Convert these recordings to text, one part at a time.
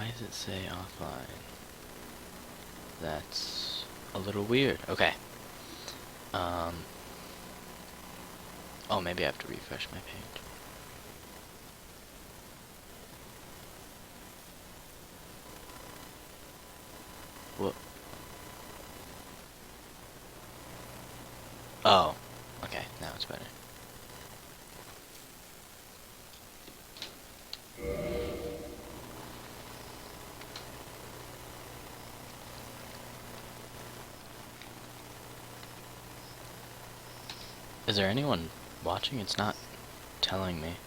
Why does it say offline? That's a little weird. Okay. Oh, maybe I have to refresh my page. Whoa. Oh. Okay, now it's better. Is there anyone watching? It's not telling me.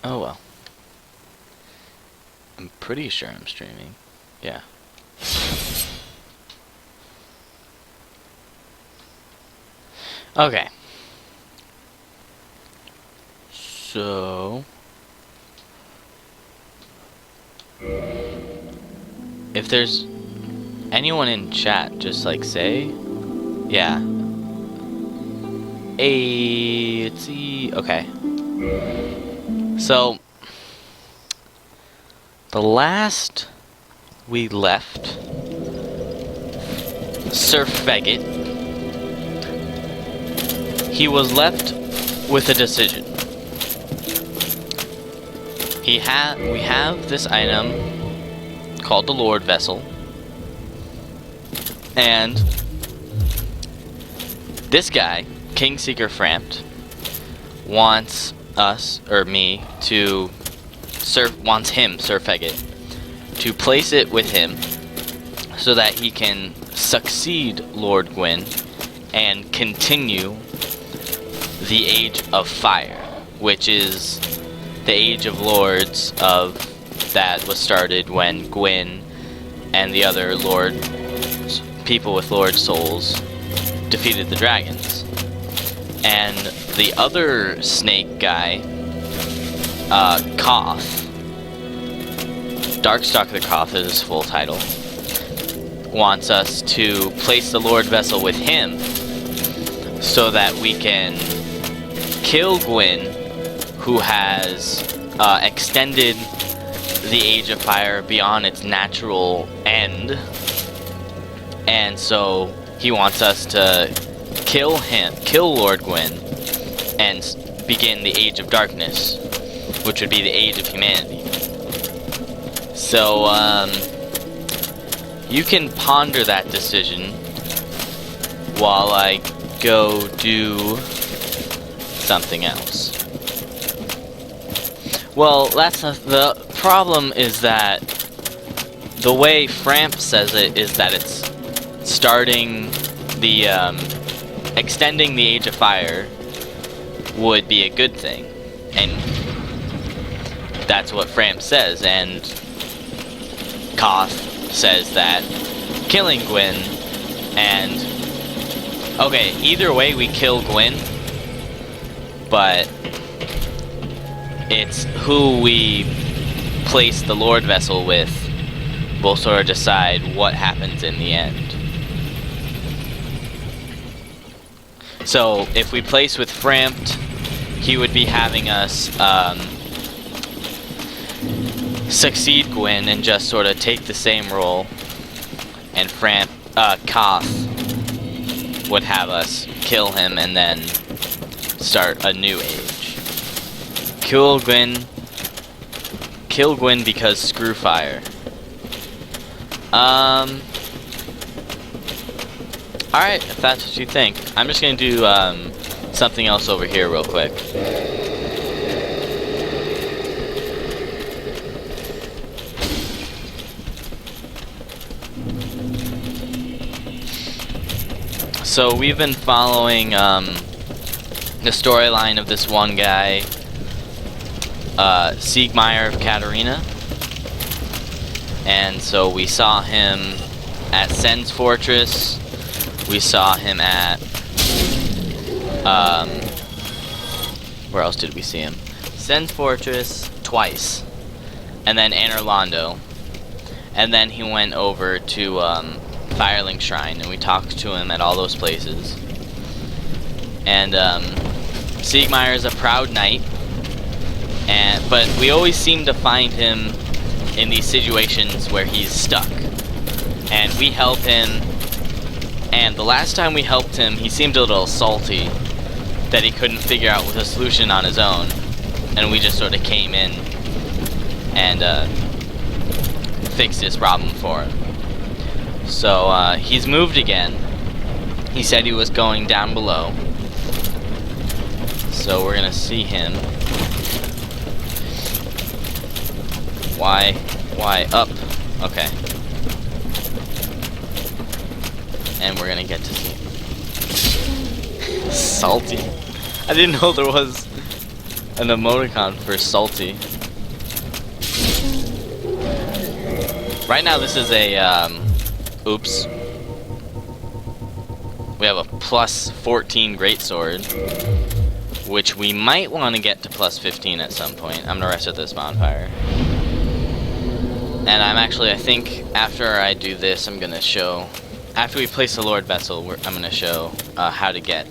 Oh well. I'm pretty sure I'm streaming. Yeah. Okay. So if there's anyone in chat, just like say, yeah. It's okay. So the last we left Sir Faggot, he was left with a decision. We have this item called the Lord Vessel, and this guy, Kingseeker Frampt, wants us, or me, to Sir Faggot, to place it with him so that he can succeed Lord Gwyn and continue the Age of Fire, which is the Age of Lords that was started when Gwyn and the other people with Lord Souls defeated the dragons. And the other snake guy, Koth, Darkstalker the Koth is his full title, wants us to place the Lord Vessel with him so that we can kill Gwyn, who has extended the Age of Fire beyond its natural end. And so he wants us to kill Lord Gwyn, and begin the Age of Darkness, which would be the Age of Humanity. So, you can ponder that decision while I go do something else. Well, the problem is that the way Frampt says it is that it's starting the, extending the Age of Fire would be a good thing. And that's what Frampt says, and Koth says that killing Gwyn, and okay, either way we kill Gwyn, but it's who we place the Lord Vessel with will sort of decide what happens in the end. So if we place with Frampt, he would be having us succeed Gwyn and just sort of take the same role, and Koth would have us kill him and then start a new age. Kill Gwyn because screw fire. Alright, if that's what you think. I'm just gonna do something else over here real quick. So we've been following the storyline of this one guy, Siegmeyer of Catarina. And so we saw him at Sen's Fortress. We saw him at, where else did we see him? Sen's Fortress twice, and then Anor Londo, and then he went over to Firelink Shrine, and we talked to him at all those places. And Siegmeyer is a proud knight, But we always seem to find him in these situations where he's stuck. And we help him, and the last time we helped him, he seemed a little salty that he couldn't figure out the solution on his own. And we just sort of came in and fixed his problem for him. So he's moved again. He said he was going down below. So we're gonna see him. Why up? Okay. And we're gonna get to see him. Salty. I didn't know there was an emoticon for salty. Right now this is a, oops. We have a plus 14 greatsword, which we might want to get to plus 15 at some point. I'm gonna rest at this bonfire. And I'm actually, I think, after I do this, I'm gonna show, after we place the Lord Vessel, I'm gonna show how to get.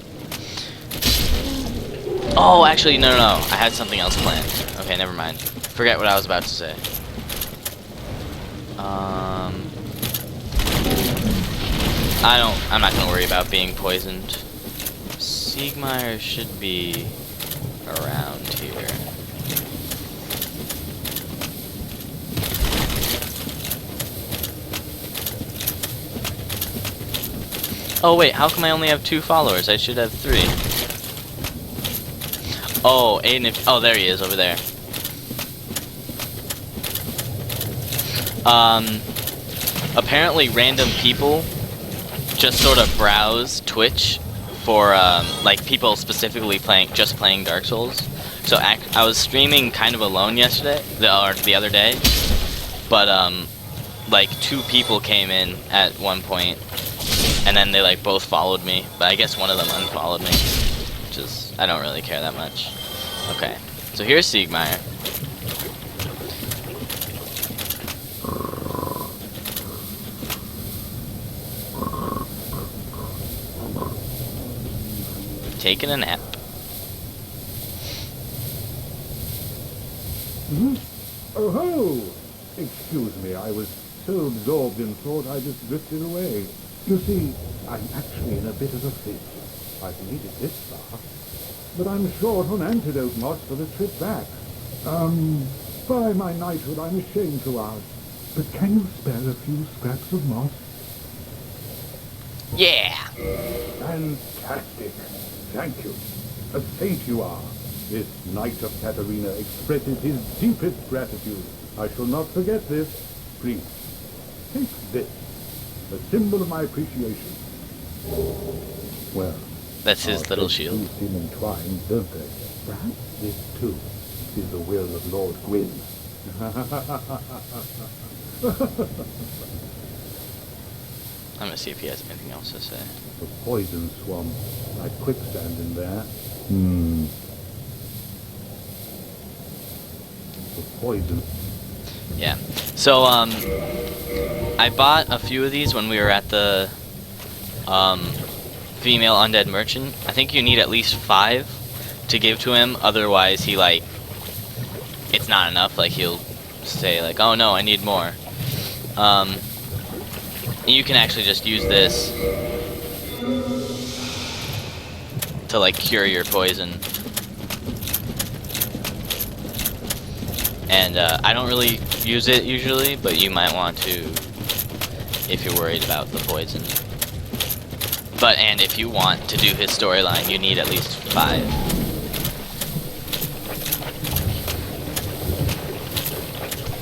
Oh, actually, no. I had something else planned. Okay, never mind. Forget what I was about to say. I'm not gonna worry about being poisoned. Siegmeyer should be around here. Oh wait, how come I only have 2 followers? I should have 3. Oh, Aiden, oh, there he is, over there. Apparently random people just sort of browse Twitch for, like, people specifically playing Dark Souls. So I was streaming kind of alone yesterday, or the other day, but, like, 2 people came in at one point, and then they, like, both followed me, but I guess one of them unfollowed me, which is, I don't really care that much. Okay, so here's Siegmeyer. Taking a nap. Oh ho! Excuse me, I was so absorbed in thought I just drifted away. You see, I'm actually in a bit of a fit. I've made it this far, but I'm short on antidote moss for the trip back. By my knighthood, I'm ashamed to ask, but can you spare a few scraps of moss? Yeah! Fantastic! Thank you. A saint you are. This Knight of Katarina expresses his deepest gratitude. I shall not forget this. Please, take this, a symbol of my appreciation. Well, that's his little shield. Two seem entwined, don't they? Perhaps this too is the will of Lord Gwyn. I'm gonna see if he has anything else to say. The poison swamp, like quicksand in there. The poison. Yeah. So, I bought a few of these when we were at the, female undead merchant. I think you need at least 5 to give to him, otherwise he, like, it's not enough, like, he'll say, like, oh no, I need more. You can actually just use this to, like, cure your poison. And I don't really use it usually, but you might want to if you're worried about the poison. And if you want to do his storyline, you need at least 5.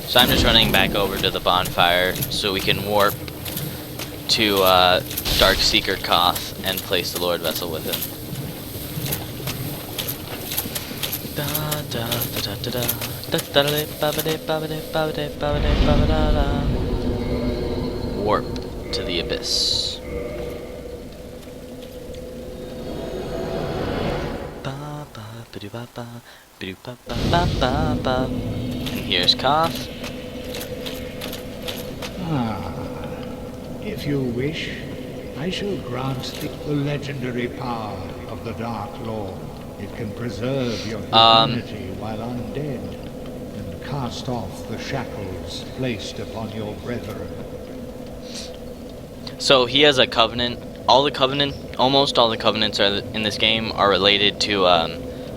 So I'm just running back over to the bonfire so we can warp to Darkseeker Koth and place the Lord Vessel with him. Warp to the abyss. And here's Koth. If you wish, I shall grant the legendary power of the Dark Lord It can preserve your Um, humanity while undead, and cast off the shackles placed upon your brethren. So he has a covenant. Almost all the covenants are in this game are related to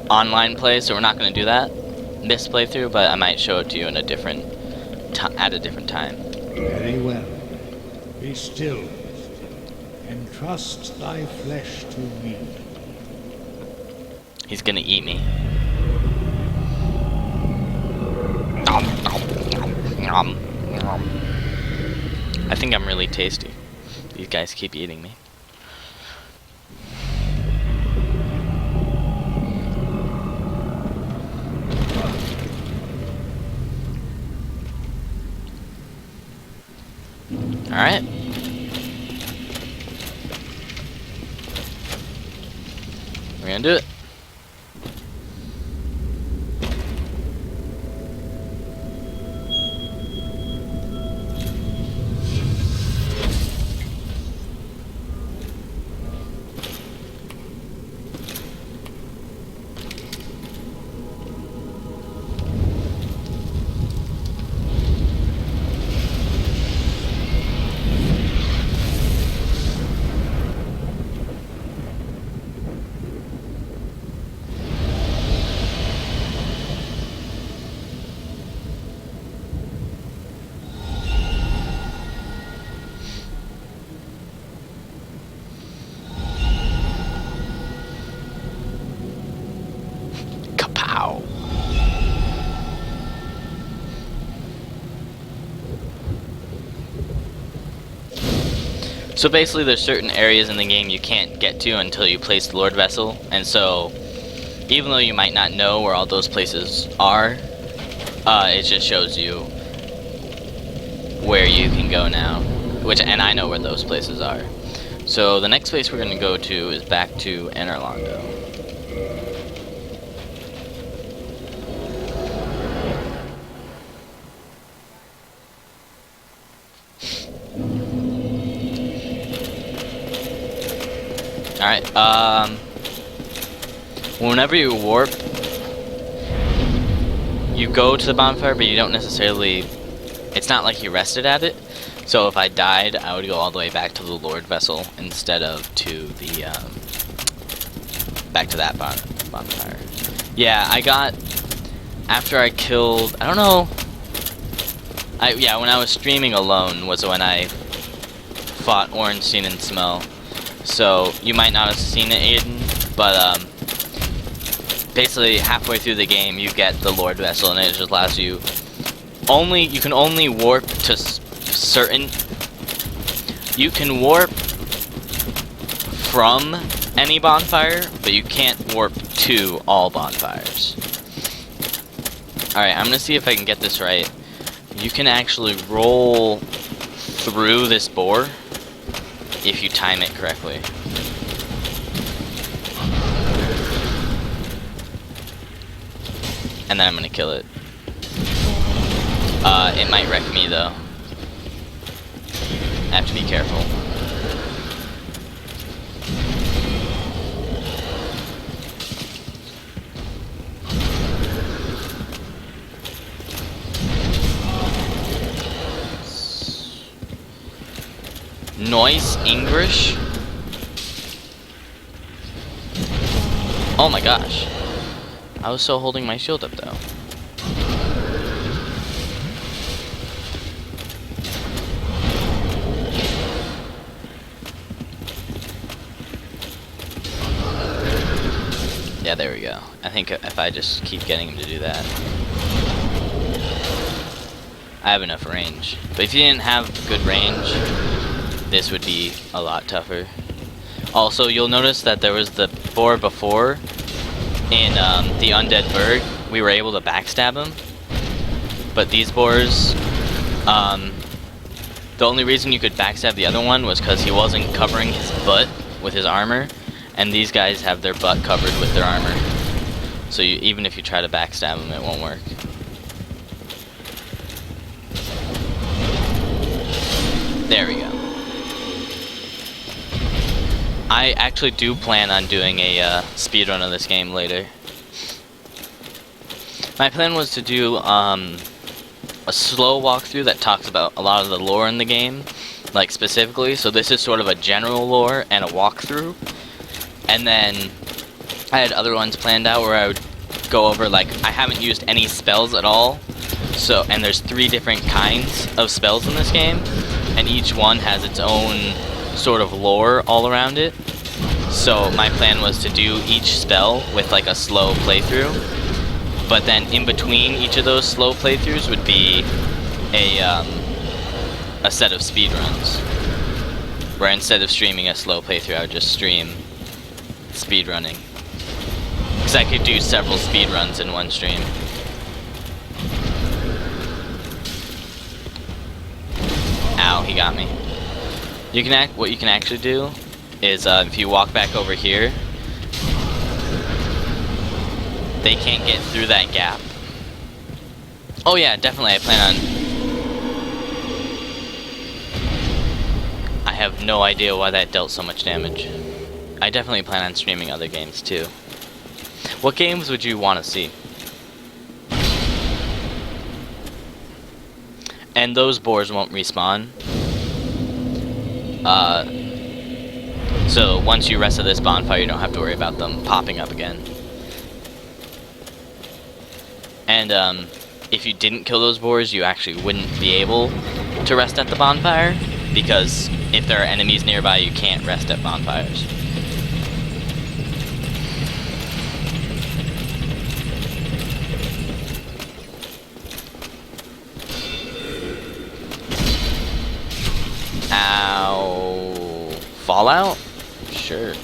online play. So we're not going to do that this playthrough, but I might show it to you in a different at a different time. Very well. Be still, and trust thy flesh to me. He's gonna eat me. I think I'm really tasty. These guys keep eating me. Alright. We're gonna do it. Kapow! So basically there's certain areas in the game you can't get to until you place the Lord Vessel, and so even though you might not know where all those places are, it just shows you where you can go now, and I know where those places are. So the next place we're going to go to is back to Anor Londo. Alright, whenever you warp, you go to the bonfire, but you don't necessarily, it's not like you rested at it. So if I died, I would go all the way back to the Lord Vessel instead of to the, back to that bonfire. Yeah, I got, after I killed, I don't know, yeah, when I was streaming alone was when I fought Ornstein and Smell. So you might not have seen it, Aiden, but basically halfway through the game you get the Lord Vessel, and it just allows you you can only warp to certain. You can warp from any bonfire, but you can't warp to all bonfires. Alright, I'm gonna see if I can get this right. You can actually roll through this boar if you time it correctly. And then I'm gonna kill it. It might wreck me though. I have to be careful. Noise English? Oh my gosh. I was so holding my shield up though. Yeah, there we go. I think if I just keep getting him to do that, I have enough range. But if you didn't have good range, this would be a lot tougher. Also, you'll notice that there was the boar before in the Undead Burg. We were able to backstab him. But these boars, the only reason you could backstab the other one was because he wasn't covering his butt with his armor. And these guys have their butt covered with their armor. So even if you try to backstab them, it won't work. There we go. I actually do plan on doing a speedrun of this game later. My plan was to do a slow walkthrough that talks about a lot of the lore in the game, like specifically. So this is sort of a general lore and a walkthrough. And then I had other ones planned out where I would go over, like, I haven't used any spells at all. So, and there's 3 different kinds of spells in this game, and each one has its own sort of lore all around it. So my plan was to do each spell with like a slow playthrough, but then in between each of those slow playthroughs would be a set of speedruns, where instead of streaming a slow playthrough I would just stream speedrunning, because I could do several speedruns in one stream. Ow, he got me. What you can actually do is if you walk back over here, they can't get through that gap. Oh yeah, definitely I have no idea why that dealt so much damage. I definitely plan on streaming other games too. What games would you want to see? And those boars won't respawn. So once you rest of this bonfire, you don't have to worry about them popping up again. And if you didn't kill those boars, you actually wouldn't be able to rest at the bonfire, because if there are enemies nearby, you can't rest at bonfires. Ow. Fallout? Sure.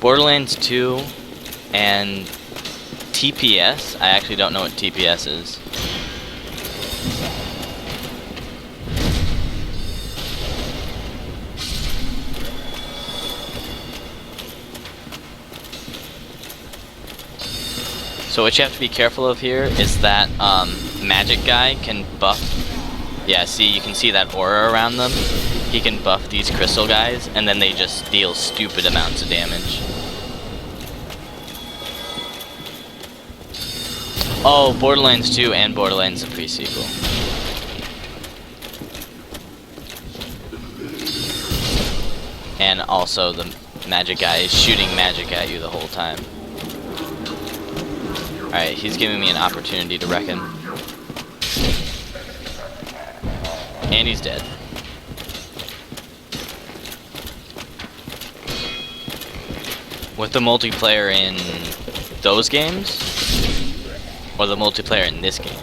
Borderlands 2 and TPS? I actually don't know what TPS is. So what you have to be careful of here is that magic guy can buff. Yeah, see, you can see that aura around them. He can buff these crystal guys, and then they just deal stupid amounts of damage. Oh, Borderlands 2 and Borderlands the pre-sequel. And also the magic guy is shooting magic at you the whole time. Alright, he's giving me an opportunity to wreck him. And he's dead. With the multiplayer in those games, or the multiplayer in this game?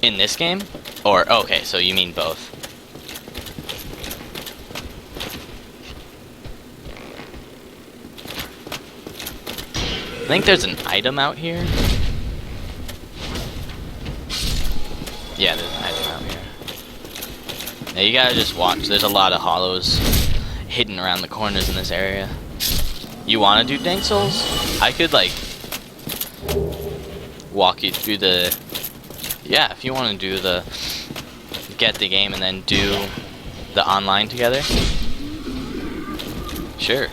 In this game? Or, okay, so you mean both. I think there's an item out here. Yeah, there's an item out here. Now you gotta just watch. There's a lot of hollows hidden around the corners in this area. You wanna do Dank Souls? I could, like, walk you through the... Yeah, if you wanna do the... Get the game and then do the online together. Sure.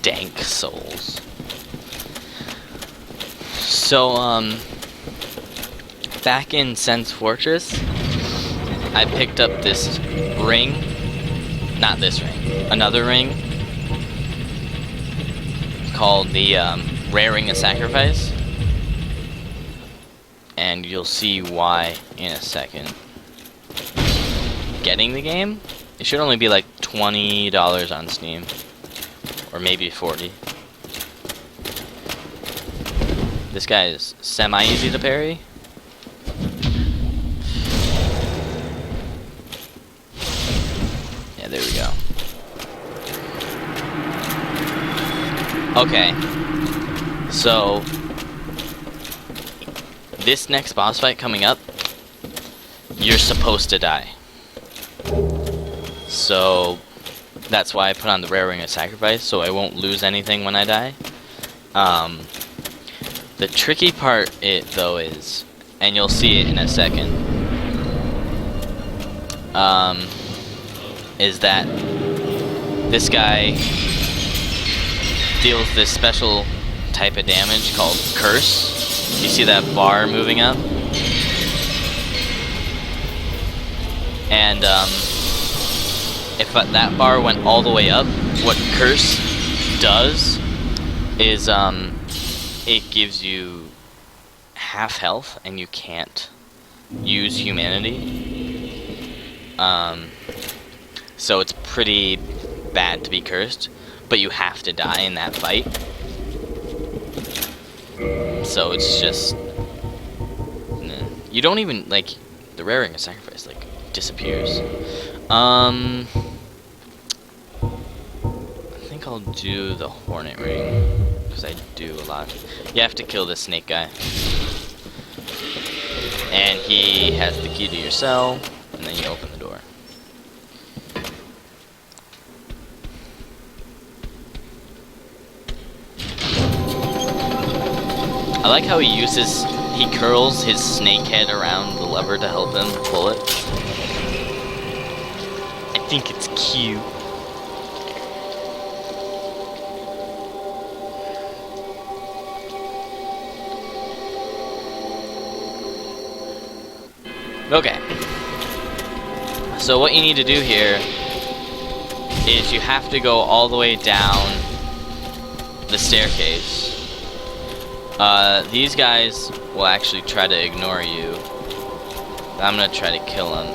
Dank Souls. So, back in Sen's Fortress, I picked up this ring. Not this ring. Another ring. Called the, Rare Ring of Sacrifice. And you'll see why in a second. Getting the game? It should only be like $20 on Steam. Or maybe 40. This guy is semi-easy to parry. Yeah, there Okay. So, this next boss fight coming up, you're supposed to die. So, that's why I put on the Rare Ring of Sacrifice, so I won't lose anything when I die. The tricky part, though, is, and you'll see it in a second, is that this guy deals this special type of damage called Curse. You see that bar moving up? And, if that bar went all the way up, what Curse does is, it gives you half health and you can't use humanity. So it's pretty bad to be cursed, but you have to die in that fight. So it's just... Nah. You don't even, like, the Rare Ring of Sacrifice, like, disappears. I think I'll do the Hornet Ring, because I do a lot. You have to kill this snake guy. And he has the key to your cell, and then you open the door. I like how he curls his snake head around the lever to help him pull it. I think it's cute. Okay. So what you need to do here is you have to go all the way down the staircase. These guys will actually try to ignore you. I'm gonna try to kill them.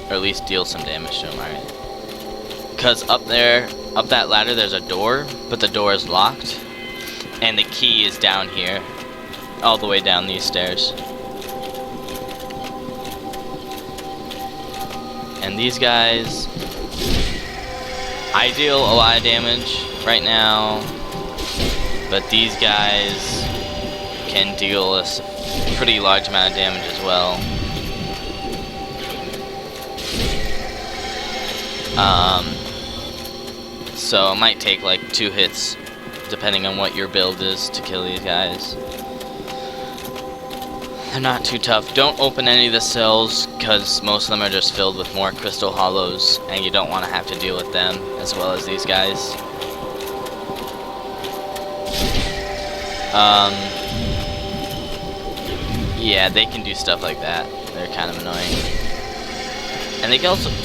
Or at least deal some damage to them, alright. Because up there, up that ladder, there's a door, but the door is locked. And the key is down here. All the way down these stairs. And these guys, I deal a lot of damage right now, but these guys can deal a pretty large amount of damage as well. So it might take like 2 hits, depending on what your build is, to kill these guys. They're not too tough. Don't open any of the cells, because most of them are just filled with more crystal hollows, and you don't want to have to deal with them, as well as these guys. Yeah, they can do stuff like that. They're kind of annoying. And they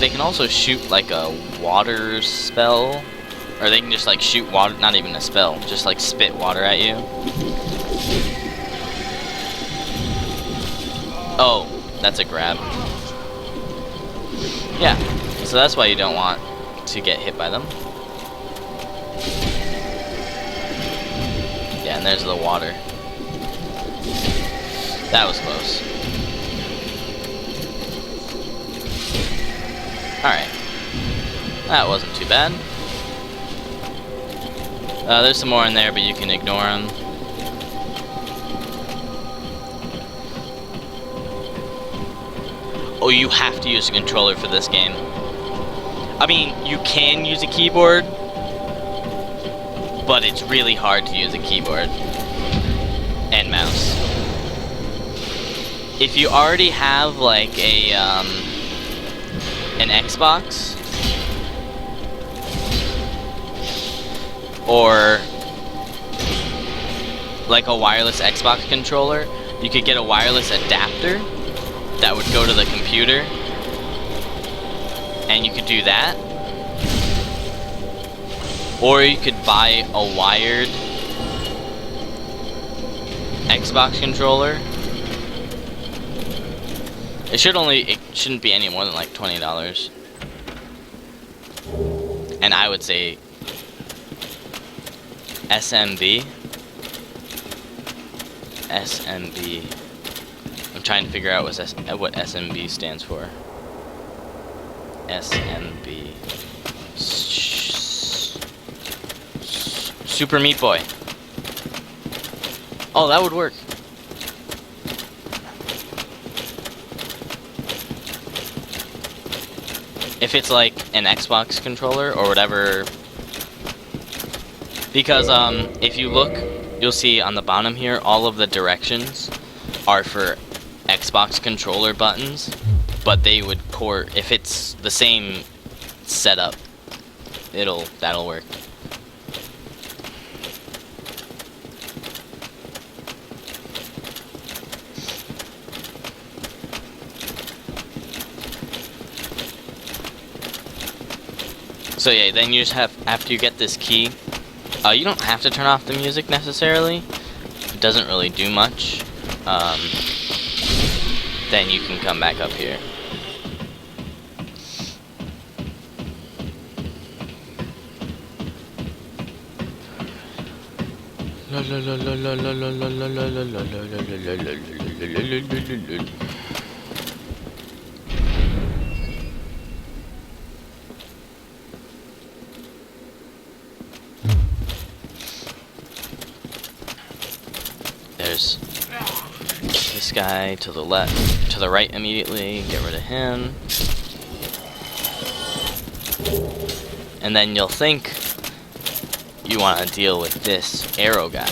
can also shoot like a water spell, or they can just like shoot water, not even a spell, just like spit water at you. Oh, that's a grab. Yeah, so that's why you don't want to get hit by them. Yeah, and there's the water. That was close. Alright. That wasn't too bad. There's some more in there, but you can ignore them. Oh, you have to use a controller for this game. I mean, you can use a keyboard, but it's really hard to use a keyboard and mouse. If you already have like a an Xbox or like a wireless Xbox controller, you could get a wireless adapter that would go to the computer, and you could do that. Or you could buy a wired Xbox controller. It shouldn't be any more than like $20. And I would say SMB. I'm trying to figure out what SMB stands for. SMB. Super Meat Boy. Oh, that would work. If it's like an Xbox controller or whatever. Because if you look, you'll see on the bottom here, all of the directions are for Xbox controller buttons, but they would port, if it's the same setup, that'll work. So yeah, then you just have, after you get this key, you don't have to turn off the music necessarily. It doesn't really do much. Then you can come back up here. There's this guy to the left, to the right immediately. Get rid of him. And then you'll think you want to deal with this arrow guy,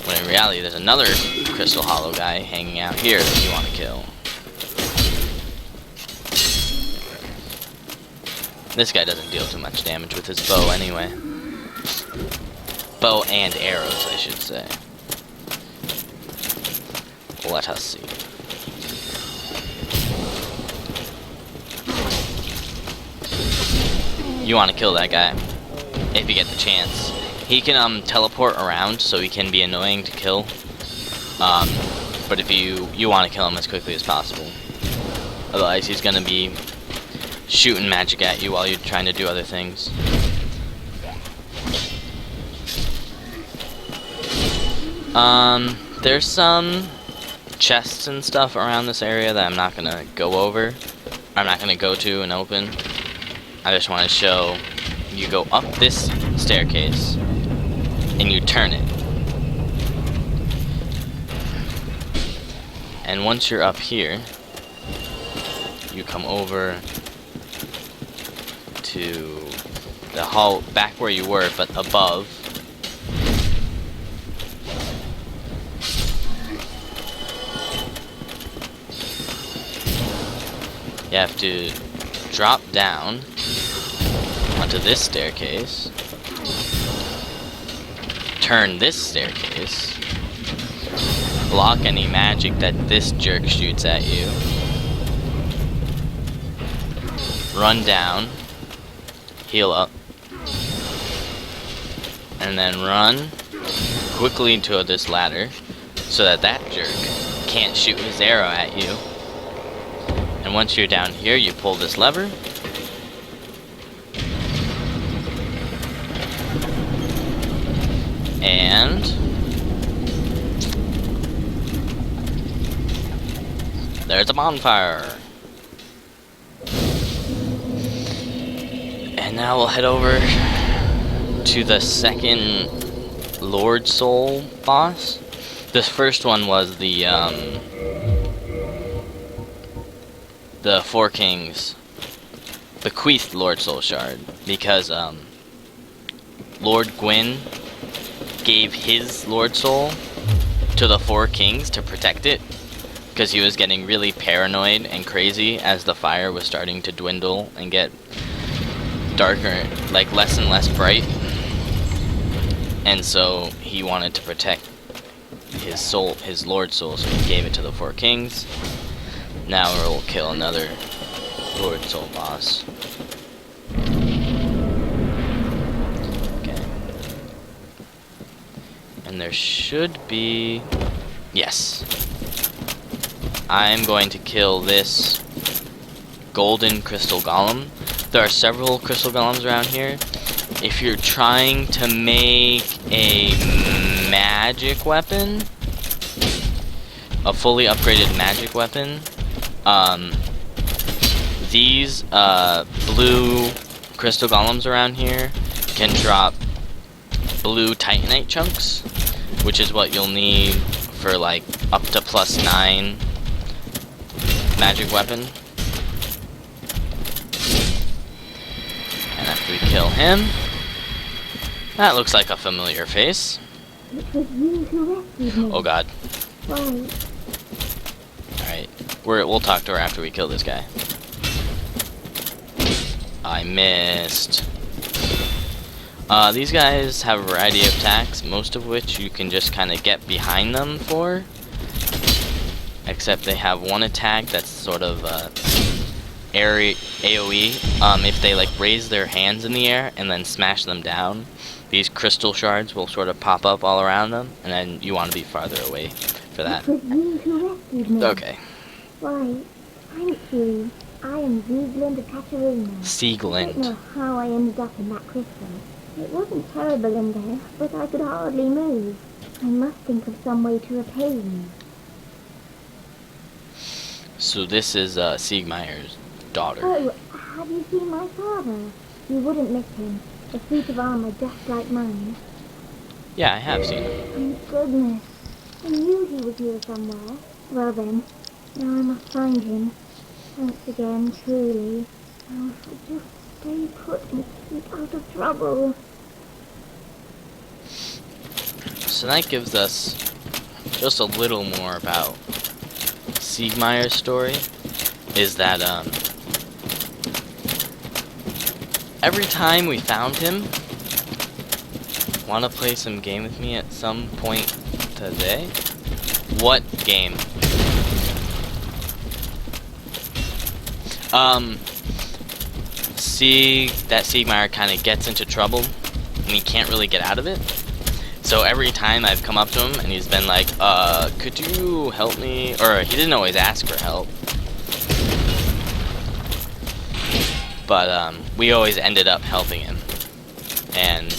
when in reality there's another Crystal Hollow guy hanging out here that you want to kill. This guy doesn't deal too much damage with his bow anyway. Bow and arrows, I should say. Let us see. You want to kill that guy if you get the chance. He can teleport around, so he can be annoying to kill. But if you want to kill him as quickly as possible. Otherwise, he's gonna be shooting magic at you while you're trying to do other things. There's some chests and stuff around this area that I'm not gonna go over. I'm not gonna go to and open. I just want to show you go up this staircase and you turn it. And once you're up here, you come over to the hall back where you were, but above. You have to drop down onto this staircase, turn this staircase, block any magic that this jerk shoots at you, run down, heal up, and then run quickly to this ladder so that that jerk can't shoot his arrow at you. And once you're down here, you pull this lever. And there's a bonfire. And now we'll head over to the second Lord Soul boss. This first one was the Four Kings bequeathed Lord Soul Shard, because Lord Gwyn gave his Lord Soul to the Four Kings to protect it, because he was getting really paranoid and crazy as the fire was starting to dwindle and get darker, like less and less bright. And so he wanted to protect his soul, his Lord Soul, so he gave it to the Four Kings. Now we'll kill another Lord Soul boss. Okay. And there should be... Yes. I'm going to kill this golden crystal golem. There are several crystal golems around here. If you're trying to make a magic weapon, a fully upgraded magic weapon, these blue crystal golems around here can drop blue Titanite chunks, which is what you'll need for like up to +9 magic weapon. And after we kill him, that looks like a familiar face. It was you who rescued me. Oh god. Why? Alright. We'll talk to her after we kill this guy. I missed. These guys have a variety of attacks, most of which you can just kind of get behind them for. Except they have one attack that's sort of AoE. If they like raise their hands in the air and then smash them down, these crystal shards will sort of pop up all around them, and then you want to be farther away for that. It was you who rescued me. Okay. Why, thank you. I am Sieglind of Katarina. I don't Sieglind. know how I ended up in that crystal. It wasn't terrible in there, but I could hardly move. I must think of some way to repay you. So this is Siegmeyer's daughter. Oh, have you seen my father? You wouldn't miss him. A suit of armor just like mine. Yeah, I have seen him. Thank goodness. I knew he was here somewhere. Well then, now I must find him. Thanks again, truly. Oh, if I just stay put and keep out of trouble. So that gives us just a little more about Siegmeyer's story. Is that every time we found him, wanna play some game with me at some point today? What game? Siegmeyer kind of gets into trouble, and he can't really get out of it. So every time I've come up to him, and he's been like, could you help me? Or he didn't always ask for help. But, we always ended up helping him. And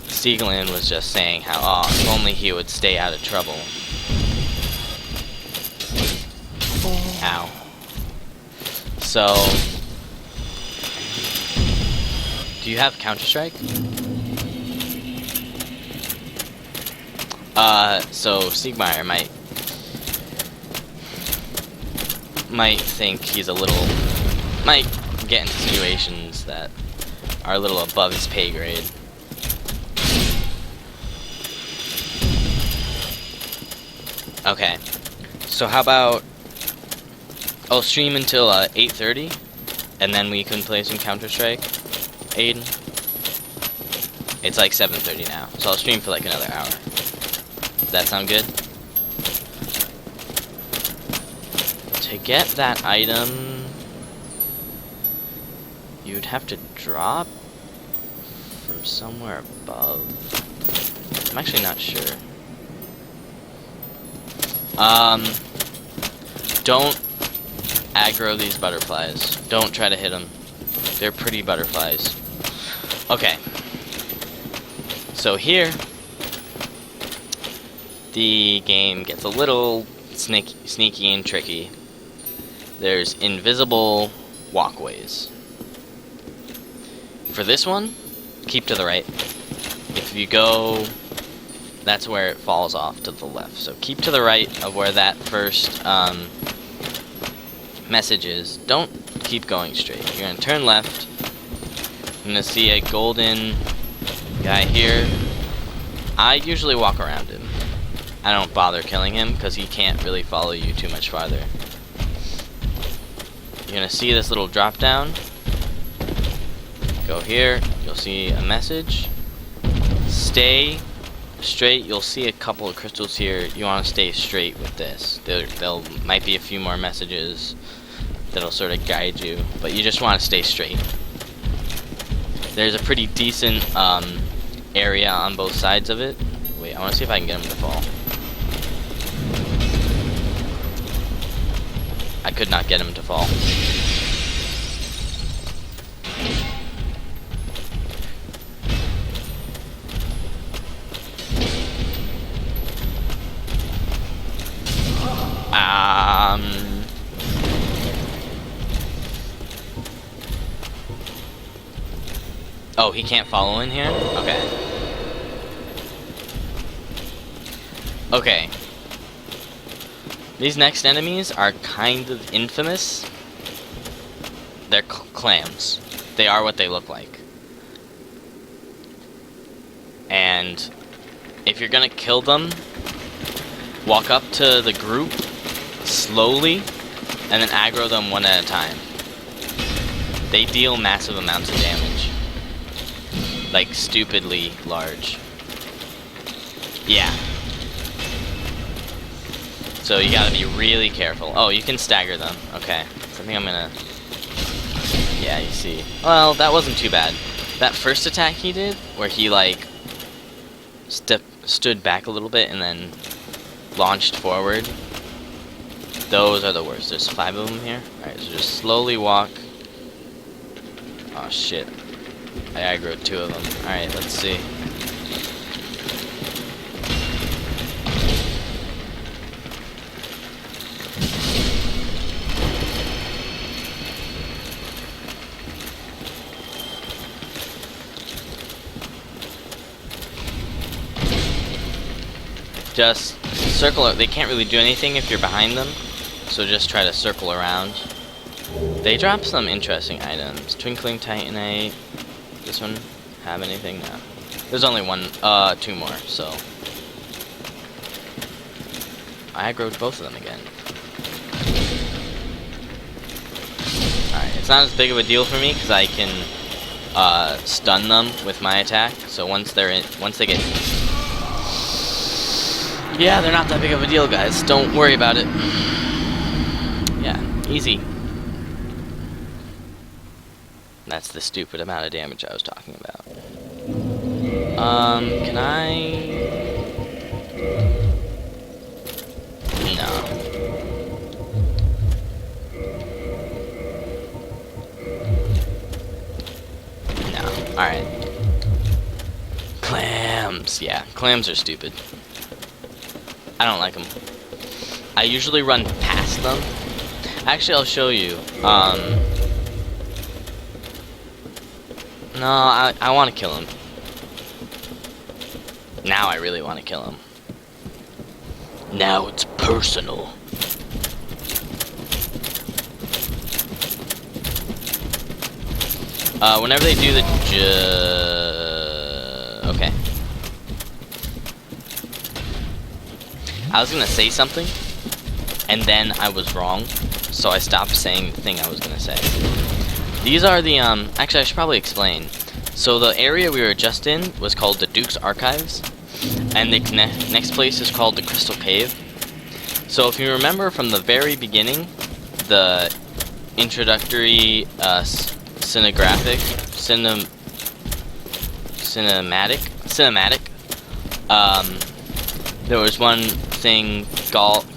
Sieglind was just saying how, if only he would stay out of trouble. Ow. So, do you have Counter-Strike? So Siegmeyer might think he's might get into situations that are a little above his pay grade. Okay, so how about I'll stream until 8:30, and then we can play some Counter-Strike. Aiden, it's like 7:30 now, so I'll stream for like another hour. Does that sound good? To get that item, you'd have to drop from somewhere above. I'm actually not sure. Don't aggro these butterflies. Don't try to hit them. They're pretty butterflies. Okay. So here, the game gets a little sneaky and tricky. There's invisible walkways. For this one, keep to the right. If you go, that's where it falls off to the left. So keep to the right of where that first message is. Don't keep going straight. You're gonna turn left. You're gonna see a golden guy here. I usually walk around him. I don't bother killing him because he can't really follow you too much farther. You're gonna see this little drop down. Go here, you'll see a message. Stay straight. You'll see a couple of crystals here. You want to stay straight with this. There might be a few more messages that'll sort of guide you, but you just want to stay straight. There's a pretty decent area on both sides of it. Wait, I want to see if I can get him to fall. I could not get him to fall. Oh, he can't follow in here? Okay. Okay. These next enemies are kind of infamous. They're clams. They are what they look like. And if you're gonna kill them, walk up to the group slowly and then aggro them one at a time. They deal massive amounts of damage. Like, stupidly large. Yeah. So you gotta be really careful. Oh, you can stagger them. Okay. So I think I'm gonna... Yeah, you see. Well, that wasn't too bad. That first attack he did, where he, like, stood back a little bit and then launched forward, those are the worst. There's 5 of them here. Alright, so just slowly walk. Oh, shit. I aggroed 2 of them. Alright, let's see. Just circle. They can't really do anything if you're behind them, so just try to circle around. They drop some interesting items. Twinkling Titanite. This one have anything? No. There's only 2 more, so I aggroed both of them again. Alright, it's not as big of a deal for me because I can stun them with my attack. So once they get... Yeah, they're not that big of a deal, guys. Don't worry about it. Yeah, easy. That's the stupid amount of damage I was talking about. Can I... No. No. Alright. Clams. Yeah, clams are stupid. I don't like them. I usually run past them. Actually, I'll show you. No, I want to kill him. Now I really want to kill him. Now it's personal. Whenever they do the okay. I was gonna say something, and then I was wrong, so I stopped saying the thing I was gonna say. These are the, actually I should probably explain. So the area we were just in was called the Duke's Archives, and the next place is called the Crystal Cave. So if you remember from the very beginning, the introductory, cinematic, there was one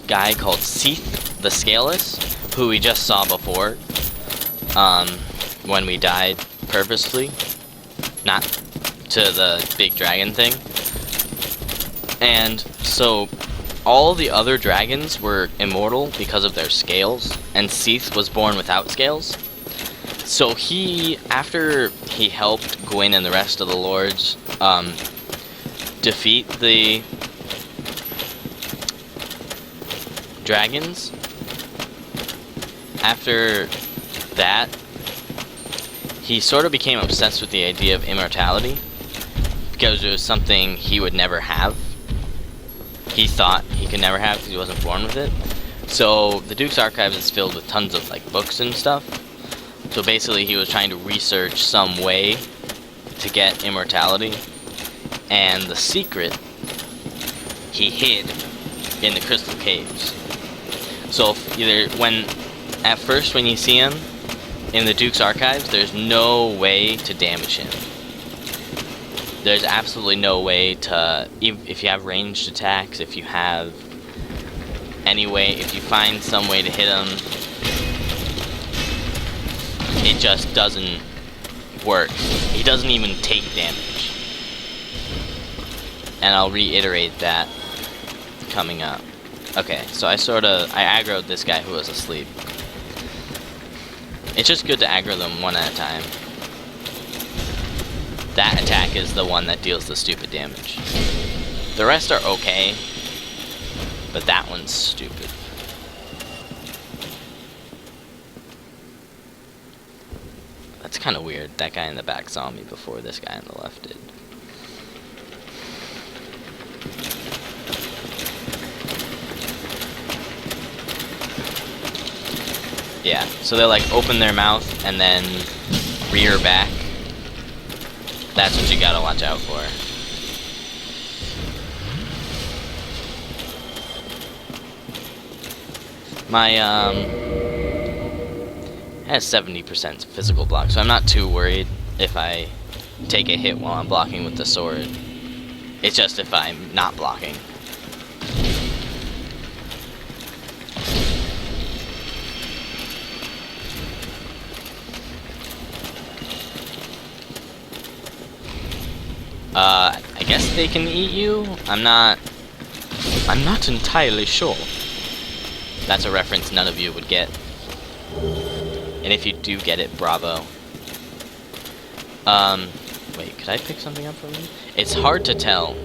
guy called Seath the Scaleless, who we just saw before, when we died purposely, not to the big dragon thing. And so all the other dragons were immortal because of their scales, and Seath was born without scales. So after he helped Gwyn and the rest of the lords defeat the dragons, after that, he sort of became obsessed with the idea of immortality, because it was something he would never have. He thought he could never have because he wasn't born with it. So the Duke's Archives is filled with tons of like books and stuff. So basically he was trying to research some way to get immortality, and the secret he hid in the Crystal Caves. So at first when you see him in the Duke's Archives, there's no way to damage him. There's absolutely no way to, if you have ranged attacks, if you have any way, if you find some way to hit him, it just doesn't work. He doesn't even take damage. And I'll reiterate that coming up. Okay, so I aggroed this guy who was asleep. It's just good to aggro them one at a time. That attack is the one that deals the stupid damage. The rest are okay, but that one's stupid. That's kind of weird. That guy in the back saw me before this guy on the left did. Yeah, so they like open their mouth and then rear back. That's what you gotta watch out for. My has 70% physical block, so I'm not too worried if I take a hit while I'm blocking with the sword. It's just if I'm not blocking. I guess they can eat you? I'm not entirely sure. That's a reference none of you would get. And if you do get it, bravo. Wait, could I pick something up from you? It's hard to tell.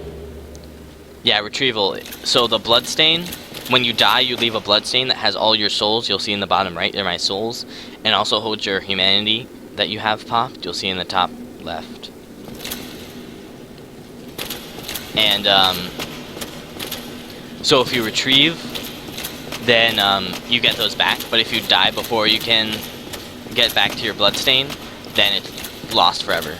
Yeah, retrieval. So the bloodstain, when you die, you leave a bloodstain that has all your souls. You'll see in the bottom right, they're my souls. And also holds your humanity that you have popped. You'll see in the top left. And, so if you retrieve, then, you get those back. But if you die before you can get back to your bloodstain, then it's lost forever.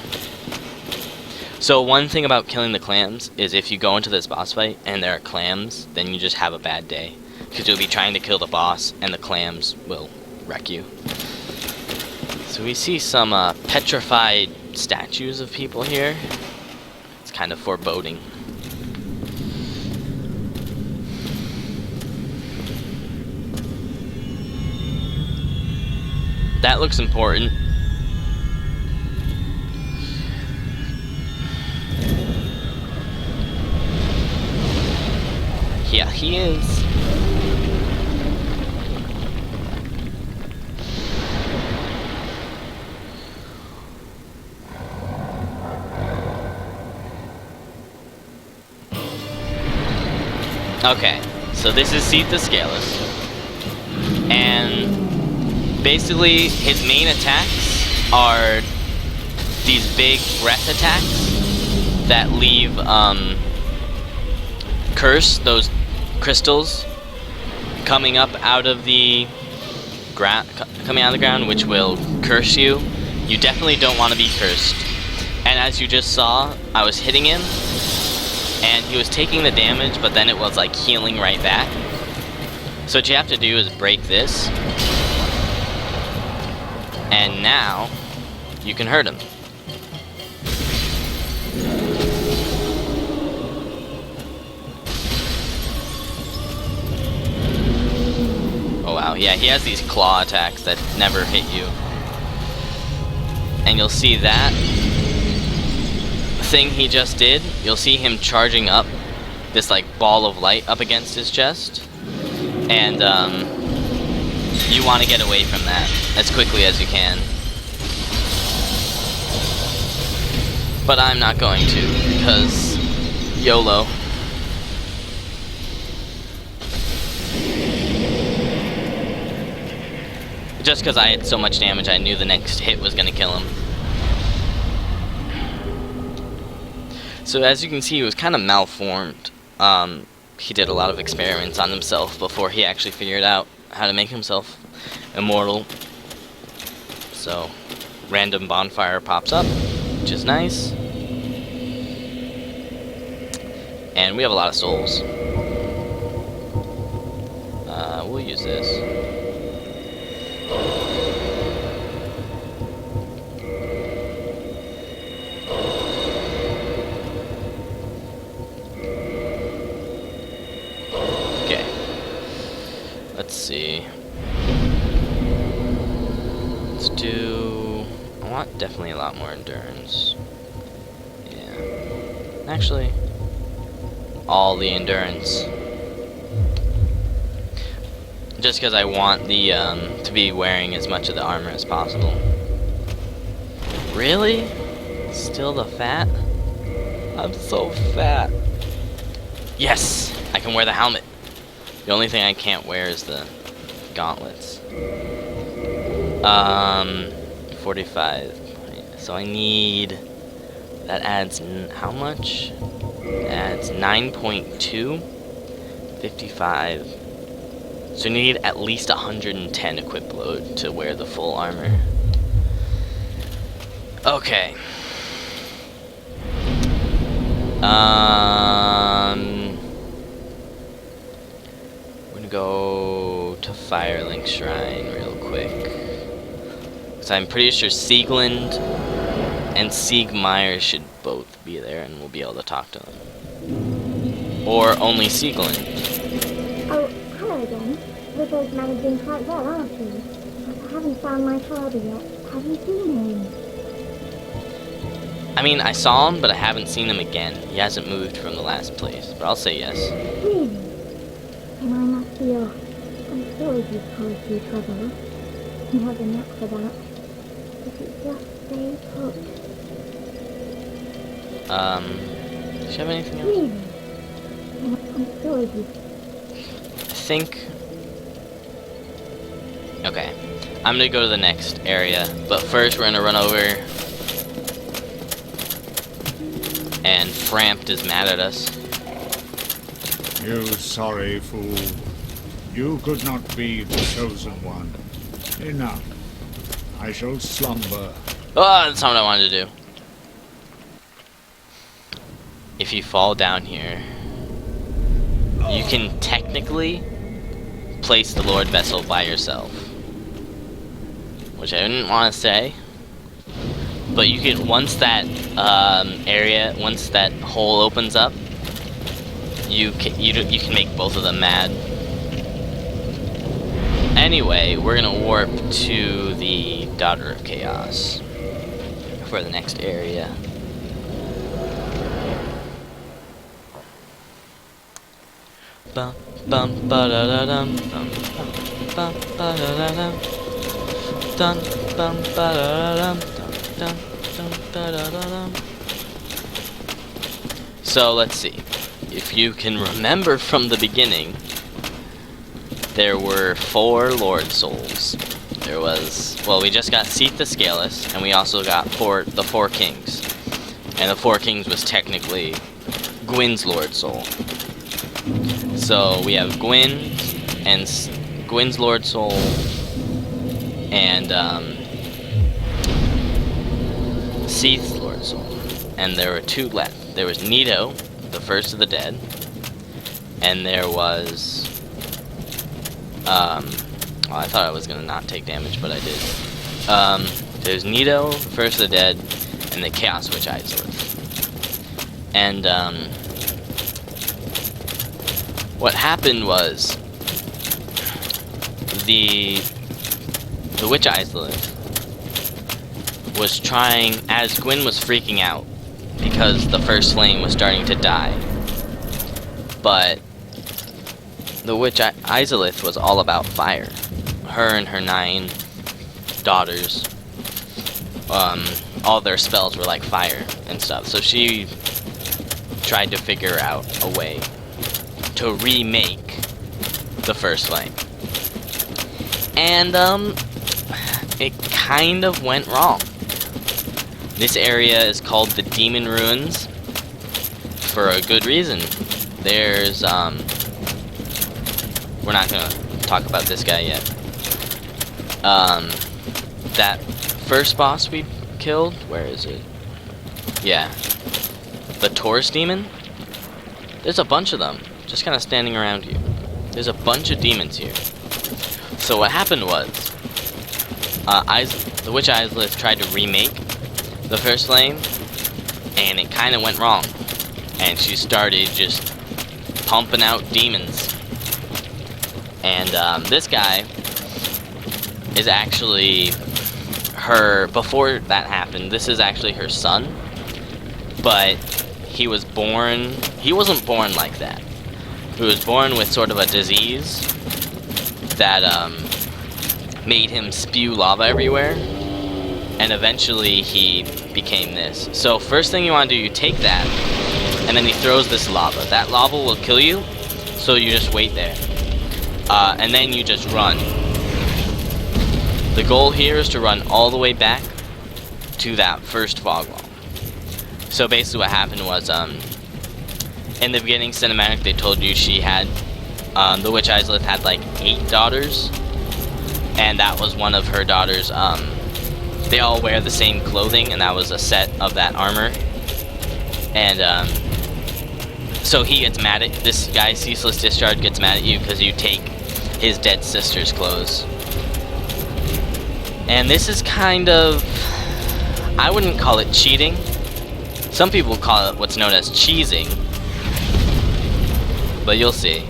So one thing about killing the clams is if you go into this boss fight and there are clams, then you just have a bad day. Because you'll be trying to kill the boss and the clams will wreck you. So we see some petrified statues of people here. It's kind of foreboding. That looks important. Yeah, he is. Okay, so this is Seath the Scaleless. And basically, his main attacks are these big breath attacks that leave curse, those crystals coming up out of the ground, which will curse you. You definitely don't want to be cursed. And as you just saw, I was hitting him, and he was taking the damage, but then it was like healing right back. So what you have to do is break this. And now, you can hurt him. Oh wow, yeah, he has these claw attacks that never hit you. And you'll see that thing he just did, you'll see him charging up this like ball of light up against his chest. And you want to get away from that as quickly as you can. But I'm not going to, because YOLO. Just because I had so much damage, I knew the next hit was going to kill him. So as you can see, he was kind of malformed. He did a lot of experiments on himself before he actually figured out how to make himself immortal. So, random bonfire pops up, which is nice. And we have a lot of souls. We'll use this. Let's see. Let's do... I want definitely a lot more endurance. Yeah. Actually, all the endurance. Just because I want the, to be wearing as much of the armor as possible. Really? Still the fat? I'm so fat. Yes! I can wear the helmet. The only thing I can't wear is the gauntlets. 45. So I need... That adds... How much? That adds 9.2. 55. So you need at least 110 equip load to wear the full armor. Okay. We're gonna go to Firelink Shrine real quick. Cause I'm pretty sure Sieglund and Siegmeyer should both be there, and we'll be able to talk to them. Or only Sieglund. Oh, hello again. We're both managing quite well, aren't we? I haven't found my father yet. Have you seen him? I mean, I saw him, but I haven't seen him again. He hasn't moved from the last place, but I'll say yes. Really? Then I must be off. I'm sorry you've caused you trouble. You have a knack for that. If you just stay put. Do you have anything else? Really? I'm sorry you... I think... Okay. I'm gonna go to the next area, but first we're gonna run over... And Frampt is mad at us. You sorry fool. You could not be the chosen one. Enough. I shall slumber. Oh, that's not what I wanted to do. If you fall down here, you can technically place the Lord Vessel by yourself. Which I didn't want to say. But you can, once that once that hole opens up, you can make both of them mad. Anyway, we're gonna warp to the Daughter of Chaos for the next area. Bum bum ba da da dum bum bum ba da da dum dun bum ba da da dum dun dun ba da da dum. So let's see. If you can remember from the beginning, there were 4 Lord Souls. There was, well, we just got Seath the Scaleless, and we also got the 4 Kings. And the 4 Kings was technically Gwyn's Lord Soul. So we have Gwyn and Gwyn's Lord Soul, and Seath's Lord Soul. And there were 2 left. There was Nito, the first of the dead, and there was well, I thought I was gonna not take damage, but I did. There's Nito, first of the dead, and the Chaos Witch Izalith. And what happened was the Witch Izalith was trying, as Gwyn was freaking out because the first flame was starting to die, but the Witch Izalith was all about fire. Her and her 9 daughters, all their spells were like fire and stuff. So she tried to figure out a way to remake the first flame. And it kind of went wrong. This area is called the Demon Ruins for a good reason. There's we're not gonna talk about this guy yet. That first boss we killed, where is it? Yeah. The Taurus Demon? There's a bunch of them, just kind of standing around you. There's a bunch of demons here. So what happened was, the Witch Izalith tried to remake the first flame, and it kind of went wrong. And she started just pumping out demons. And this guy is actually her, before that happened, this is actually her son. But he wasn't born like that. He was born with sort of a disease that made him spew lava everywhere. and eventually he became this. So first thing you want to do, you take that, and then he throws this lava. That lava will kill you, so you just wait there. And then you just run. The goal here is to run all the way back to that first fog wall. So basically what happened was, in the beginning cinematic, they told you she had, the Witch Izalith had like 8 daughters, and that was one of her daughters. They all wear the same clothing, and that was a set of that armor. And so he gets mad at this guy, Ceaseless Discharge, gets mad at you because you take his dead sister's clothes. And this is kind of, I wouldn't call it cheating. Some people call it what's known as cheesing. But you'll see.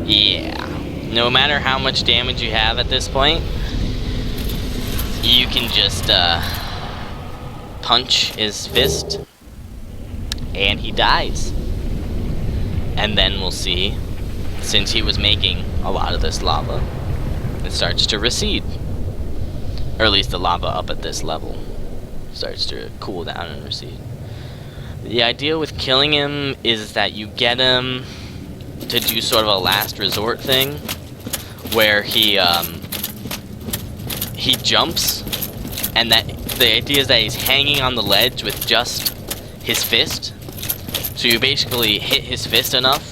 Yeah. No matter how much damage you have at this point, you can just punch his fist and he dies. And then we'll see, since he was making a lot of this lava, it starts to recede. Or at least the lava up at this level starts to cool down and recede. The idea with killing him is that you get him to do sort of a last resort thing, where he jumps, and that the idea is that he's hanging on the ledge with just his fist. So you basically hit his fist enough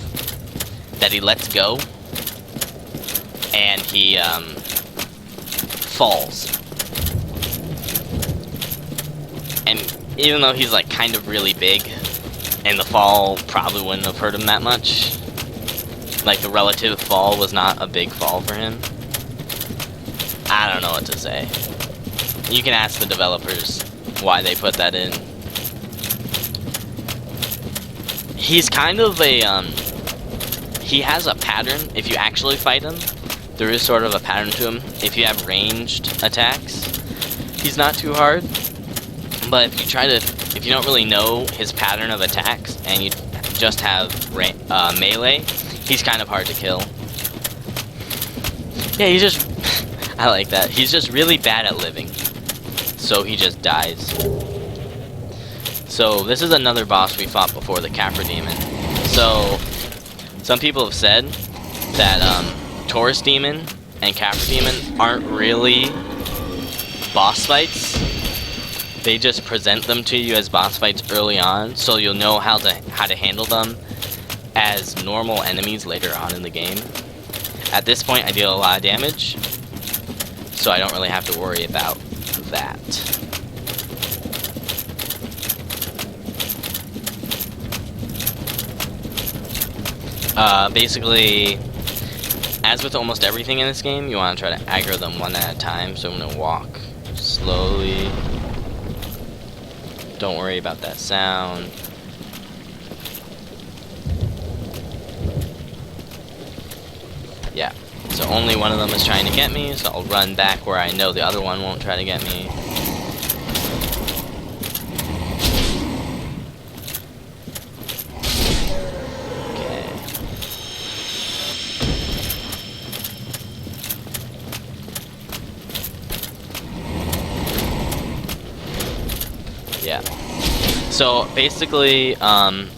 that he lets go, and he falls. And even though he's like kind of really big, and the fall probably wouldn't have hurt him that much, like the relative fall was not a big fall for him. I don't know what to say. You can ask the developers why they put that in. He's kind of a, he has a pattern. If you actually fight him, there is sort of a pattern to him. If you have ranged attacks, he's not too hard. But if you don't really know his pattern of attacks, and you just have melee, he's kind of hard to kill. Yeah, he's just, I like that. He's just really bad at living. So he just dies. So this is another boss we fought before, the Capra Demon. So some people have said that Taurus Demon and Capra Demon aren't really boss fights. They just present them to you as boss fights early on, so you'll know how to handle them as normal enemies later on in the game. At this point, I deal a lot of damage, so I don't really have to worry about that. Basically, as with almost everything in this game, you want to try to aggro them one at a time, so I'm going to walk slowly. Don't worry about that sound. Yeah, so only one of them is trying to get me, so I'll run back where I know the other one won't try to get me. Okay. Yeah. So basically,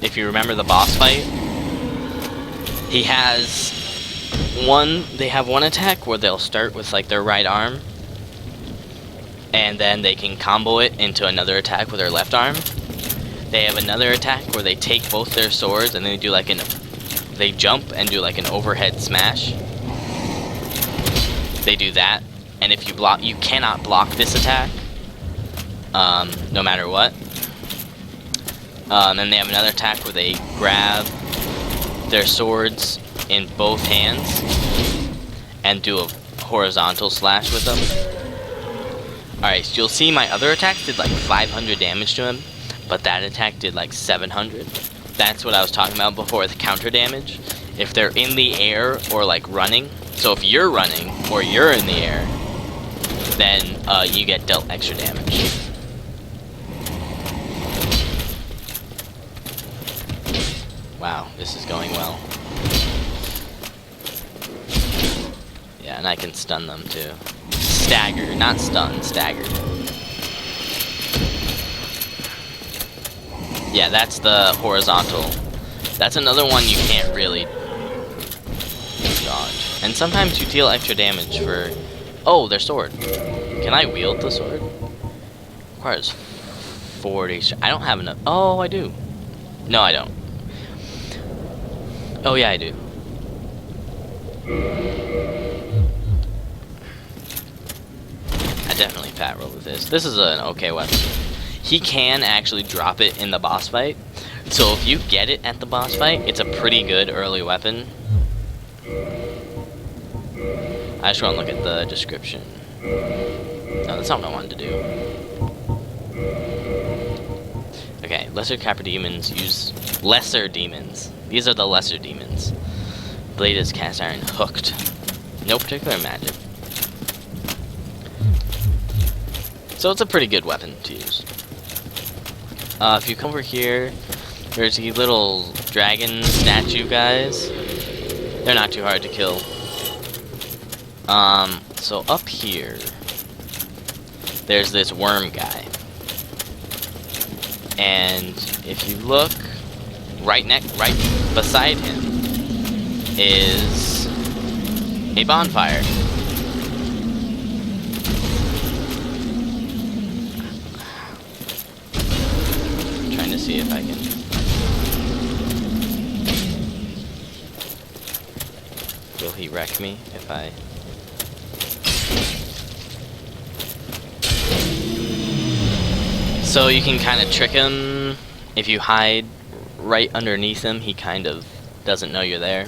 if you remember the boss fight, he has they have one attack where they'll start with like their right arm, and then they can combo it into another attack with their left arm. They have another attack where they take both their swords and they do like they jump and do like an overhead smash. They do that, and if you block, you cannot block this attack, no matter what. And they have another attack where they grab their swords in both hands and do a horizontal slash with them. Alright, so you'll see my other attack did like 500 damage to him, but that attack did like 700. That's what I was talking about before, the counter damage. If they're in the air or like running, so if you're running or you're in the air, then you get dealt extra damage. Wow, this is going well. and I can stun them too. Stagger, not stun, stagger. Yeah, that's the horizontal. That's another one you can't really dodge. And sometimes you deal extra damage for... Oh, their sword. Can I wield the sword? Requires 40... I don't have enough... Oh, I do. No, I don't. Oh, yeah, I do. I definitely fat roll with this. This is an okay weapon. He can actually drop it in the boss fight. So if you get it at the boss fight, it's a pretty good early weapon. I just want to look at the description. No, that's not what I wanted to do. Okay, lesser Capra demons use lesser demons. These are the lesser demons. Blade is cast iron hooked. No particular magic. So it's a pretty good weapon to use. If you come over here, there's these little dragon statue guys. They're not too hard to kill. So up here, there's this worm guy. And if you look, right beside him is a bonfire. I'm trying to see if I can... Will he wreck me if I... So you can kind of trick him. If you hide right underneath him, he kind of doesn't know you're there.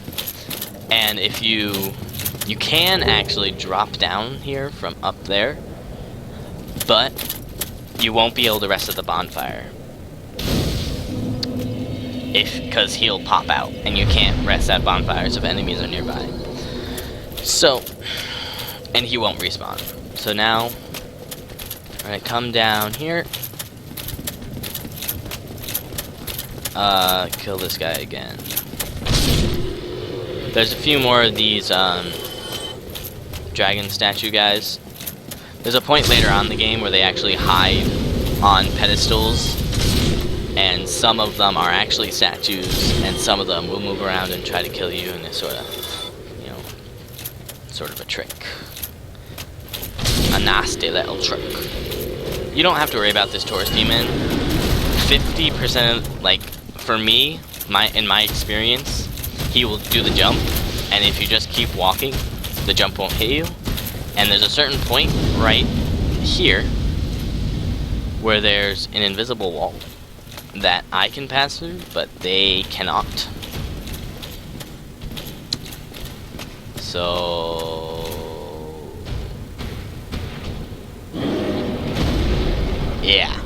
And if you can actually drop down here from up there, but you won't be able to rest at the bonfire. Because he'll pop out, and you can't rest at bonfires if enemies are nearby. So, and he won't respawn. So now, I'm gonna come down here. Kill this guy again. There's a few more of these, dragon statue guys. There's a point later on in the game where they actually hide on pedestals, and some of them are actually statues, and some of them will move around and try to kill you, and it's sort of, you know, sort of a trick. A nasty little trick. You don't have to worry about this Taurus demon. 50% of, like, for me, in my experience, he will do the jump, and if you just keep walking, the jump won't hit you. And there's a certain point right here where there's an invisible wall that I can pass through, but they cannot. So... yeah.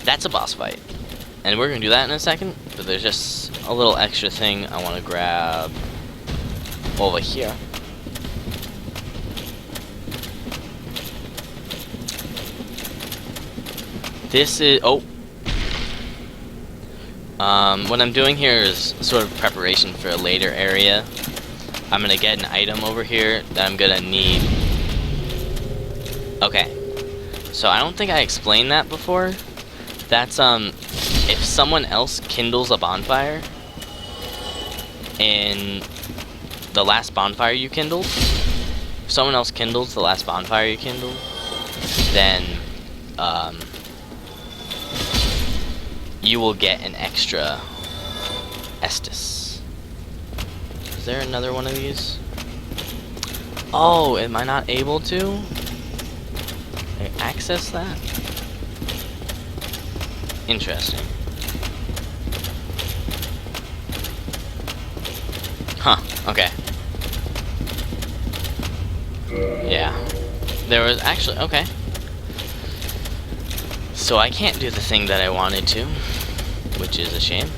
That's a boss fight. And we're going to do that in a second, but there's just a little extra thing I want to grab over here. This is... oh! What I'm doing here is sort of preparation for a later area. I'm going to get an item over here that I'm going to need. Okay. So I don't think I explained that before. That's, if someone else kindles a bonfire in the last bonfire you kindled, if someone else kindles the last bonfire you kindled, then, you will get an extra Estus. Is there another one of these? Oh, am I not able to access that? Interesting. Huh, okay. Yeah. There was actually... okay. So I can't do the thing that I wanted to, which is a shame.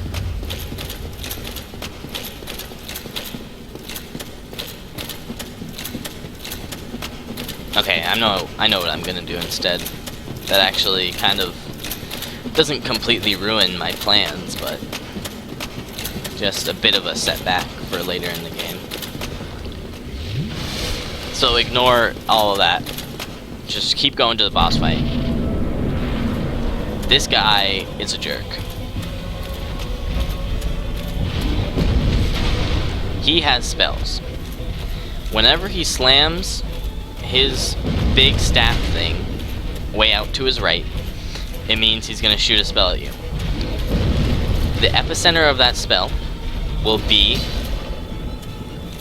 Okay, I know what I'm gonna do instead. That actually kind of doesn't completely ruin my plans, but just a bit of a setback for later in the game. So ignore all of that. Just keep going to the boss fight. This guy is a jerk. He has spells. Whenever he slams his big staff thing way out to his right, it means he's going to shoot a spell at you. The epicenter of that spell will be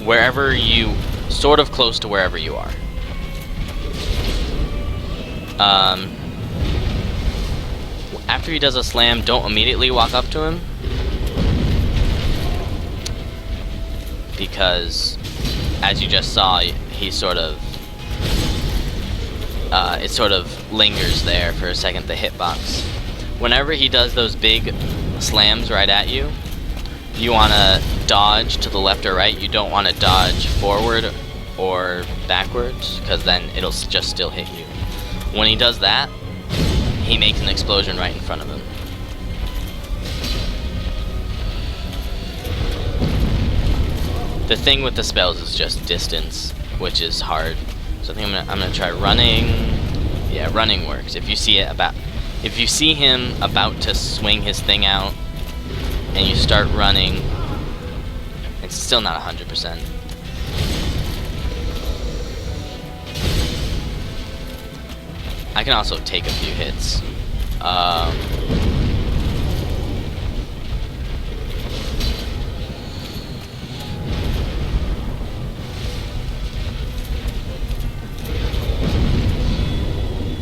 wherever you, sort of close to wherever you are. After he does a slam, don't immediately walk up to him, because as you just saw, he sort of it sort of lingers there for a second, the hitbox. Whenever he does those big slams right at you, you want to dodge to the left or right. You don't want to dodge forward or backwards, because then it'll just still hit you. When he does that, he makes an explosion right in front of him. The thing with the spells is just distance, which is hard. So I think I'm gonna try running. Yeah, running works. If you see him about to swing his thing out, and you start running, it's still not 100%. I can also take a few hits.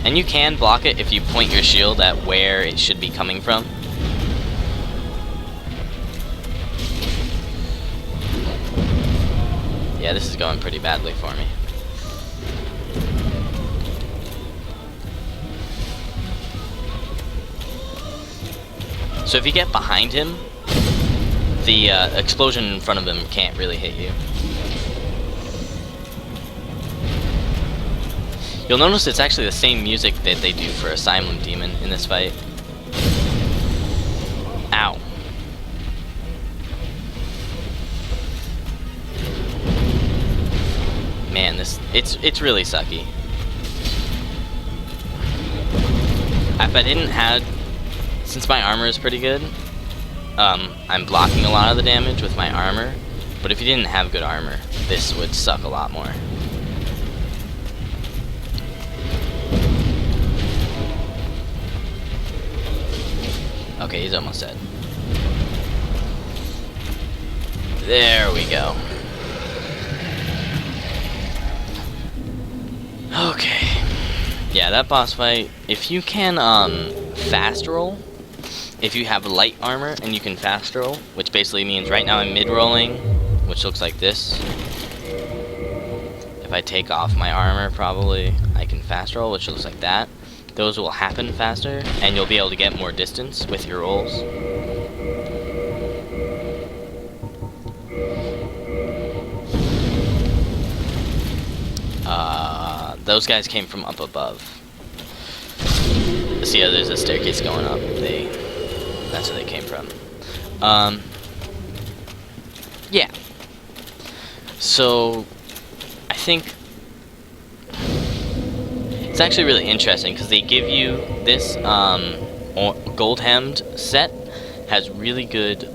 And you can block it if you point your shield at where it should be coming from. Yeah, this is going pretty badly for me. So if you get behind him, the explosion in front of him can't really hit you. You'll notice it's actually the same music that they do for Asylum Demon in this fight. Ow. Man, it's really sucky. If I didn't have, since my armor is pretty good, I'm blocking a lot of the damage with my armor, but if you didn't have good armor, this would suck a lot more. Okay, he's almost dead. There we go. Okay. Yeah, that boss fight, if you can fast roll, if you have light armor and you can fast roll, which basically means right now I'm mid-rolling, which looks like this. If I take off my armor, probably I can fast roll, which looks like that. Those will happen faster, and you'll be able to get more distance with your rolls. Those guys came from up above. See how there's a staircase going up? That's where they came from. Yeah. So, I think it's actually really interesting because they give you this gold hemmed set has really good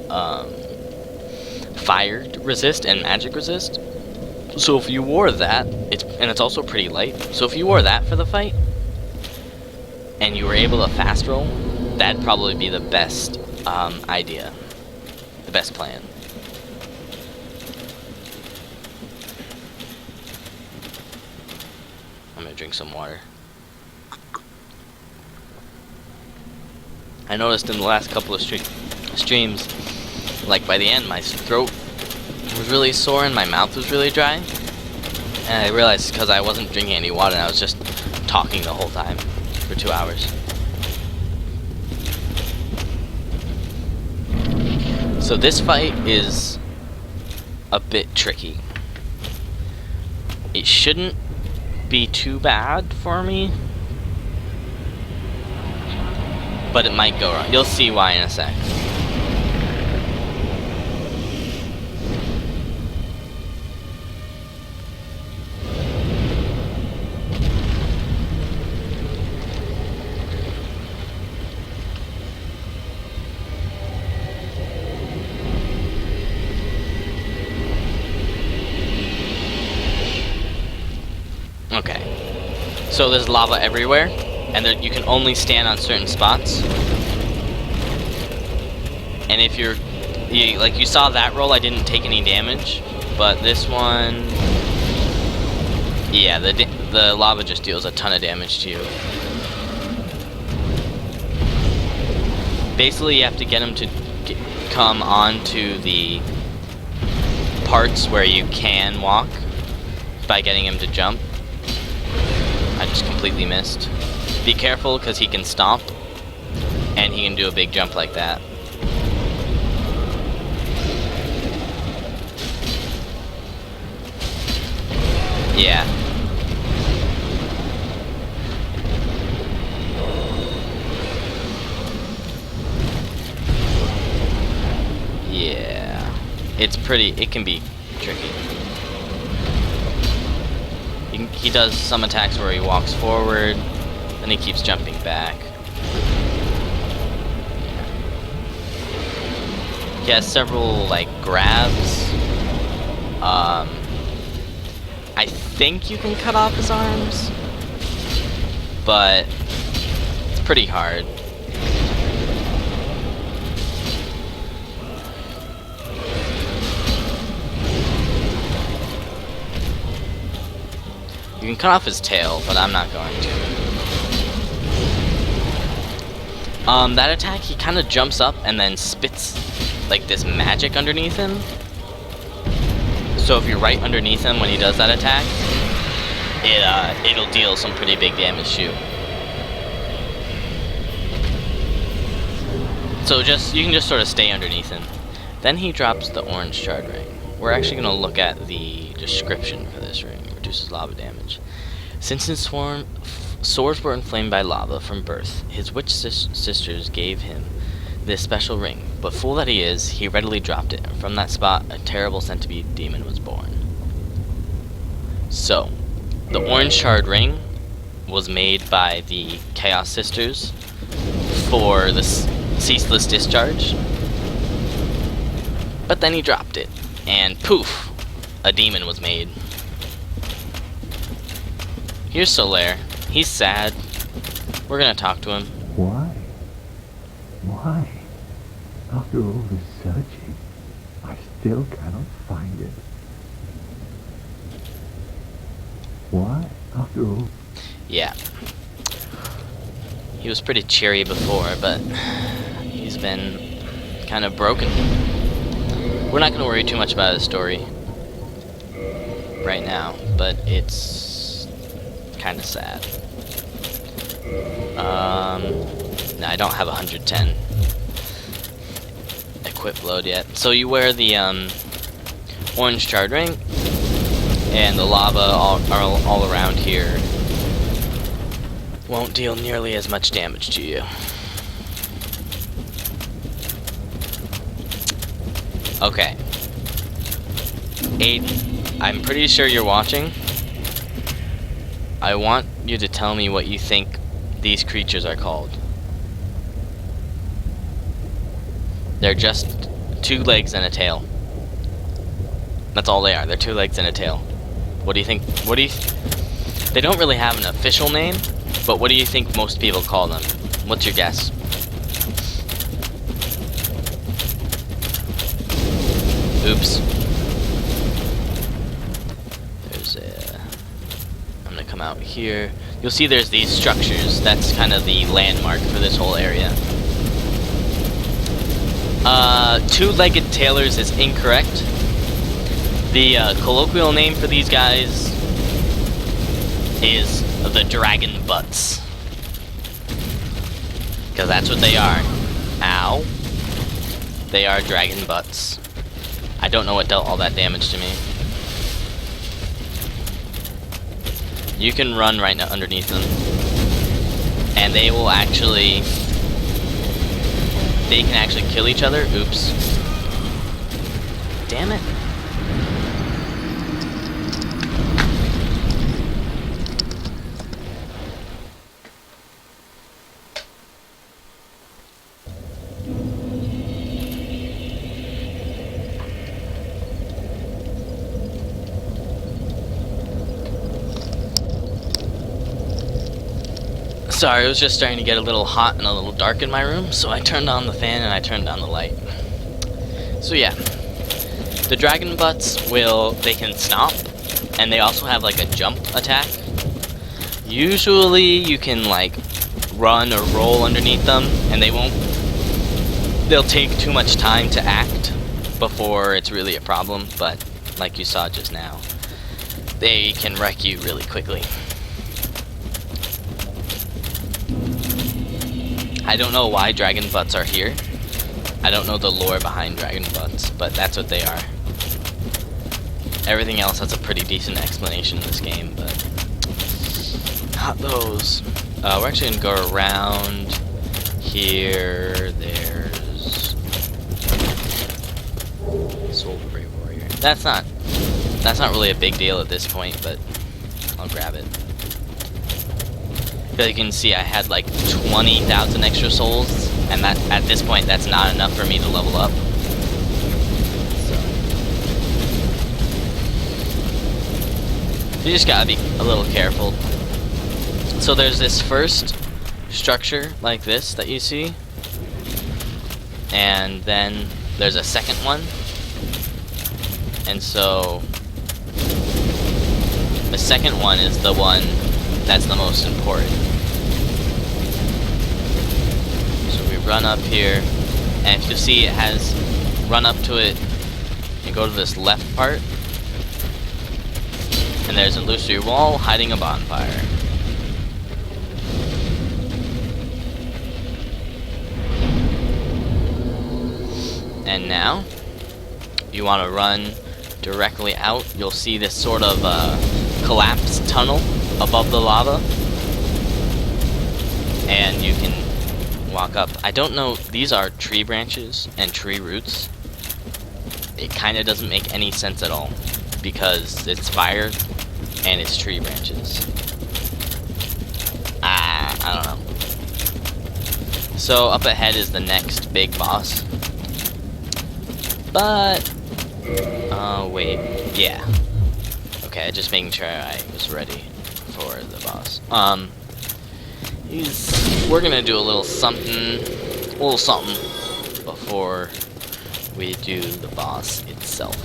fire resist and magic resist. So if you wore that, it's also pretty light. So if you wore that for the fight and you were able to fast roll, that'd probably be the best idea, the best plan. I'm gonna drink some water. I noticed in the last couple of streams, like by the end, my throat was really sore and my mouth was really dry. And I realized because I wasn't drinking any water and I was just talking the whole time for 2 hours. So this fight is a bit tricky. It shouldn't be too bad for me, but it might go wrong. You'll see why in a sec. So there's lava everywhere, and you can only stand on certain spots. And if like you saw that roll, I didn't take any damage, but this one, yeah, the lava just deals a ton of damage to you. Basically, you have to get him to come onto the parts where you can walk by getting him to jump. I just completely missed. Be careful, because he can stomp, and he can do a big jump like that. Yeah. Yeah. It can be tricky. He does some attacks where he walks forward, then he keeps jumping back. He has several, like, grabs. I think you can cut off his arms, but it's pretty hard. You can cut off his tail, but I'm not going to. That attack, he kind of jumps up and then spits like this magic underneath him. So if you're right underneath him when he does that attack, it'll deal some pretty big damage to you. So you can just sort of stay underneath him. Then he drops the orange shard ring. We're actually going to look at the description for this ring. Reduces lava damage. Since his swords were inflamed by lava from birth, his witch sisters gave him this special ring, but fool that he is, he readily dropped it, and from that spot, a terrible centipede demon was born. So, the orange shard ring was made by the Chaos Sisters for the ceaseless discharge, but then he dropped it, and poof, a demon was made. Here's Solaire. He's sad. We're gonna talk to him. Why? Why? After all this searching, I still cannot find it. Why? After all... Yeah. He was pretty cheery before, but he's been kind of broken. We're not gonna worry too much about his story right now, but it's kind of sad. No, I don't have 110 equip load yet. So you wear the orange shard ring, and the lava all around here won't deal nearly as much damage to you. Okay. Aiden, I'm pretty sure you're watching. I want you to tell me what you think these creatures are called. They're just 2 legs and a tail. That's all they are. They're 2 legs and a tail. What do you think? They don't really have an official name, but what do you think most people call them? What's your guess? Oops. I'm gonna come out here. You'll see there's these structures. That's kind of the landmark for this whole area. 2-legged tailors is incorrect. The colloquial name for these guys is the dragon butts. Because that's what they are. Ow. They are dragon butts. I don't know what dealt all that damage to me. You can run right underneath them, and they will actually... They can actually kill each other. Oops. Damn it. Sorry, it was just starting to get a little hot and a little dark in my room, so I turned on the fan and I turned down the light. So yeah, the dragon butts they can stomp, and they also have like a jump attack. Usually you can like run or roll underneath them, and they'll take too much time to act before it's really a problem, but like you saw just now, they can wreck you really quickly. I don't know why dragon butts are here. I don't know the lore behind dragon butts, but that's what they are. Everything else has a pretty decent explanation in this game, but not those. We're actually gonna go around here. There's Soul Brave Warrior. That's not really a big deal at this point, but I'll grab it. As you can see, I had like 20,000 extra souls, and that at this point, that's not enough for me to level up. So you just gotta be a little careful. So there's this first structure like this that you see, and then there's a second one, and so the second one is the one that's the most important. So we run up here, and if you see, it has run up to it and go to this left part, and there's an illusory wall hiding a bonfire. And now you want to run directly out. You'll see this sort of collapsed tunnel above the lava, and you can walk up. I don't know, these are tree branches and tree roots. It kind of doesn't make any sense at all because it's fire and it's tree branches. I don't know. So up ahead is the next big boss, but wait, yeah, okay, just making sure I was ready for the boss. We're gonna do a little something before we do the boss itself.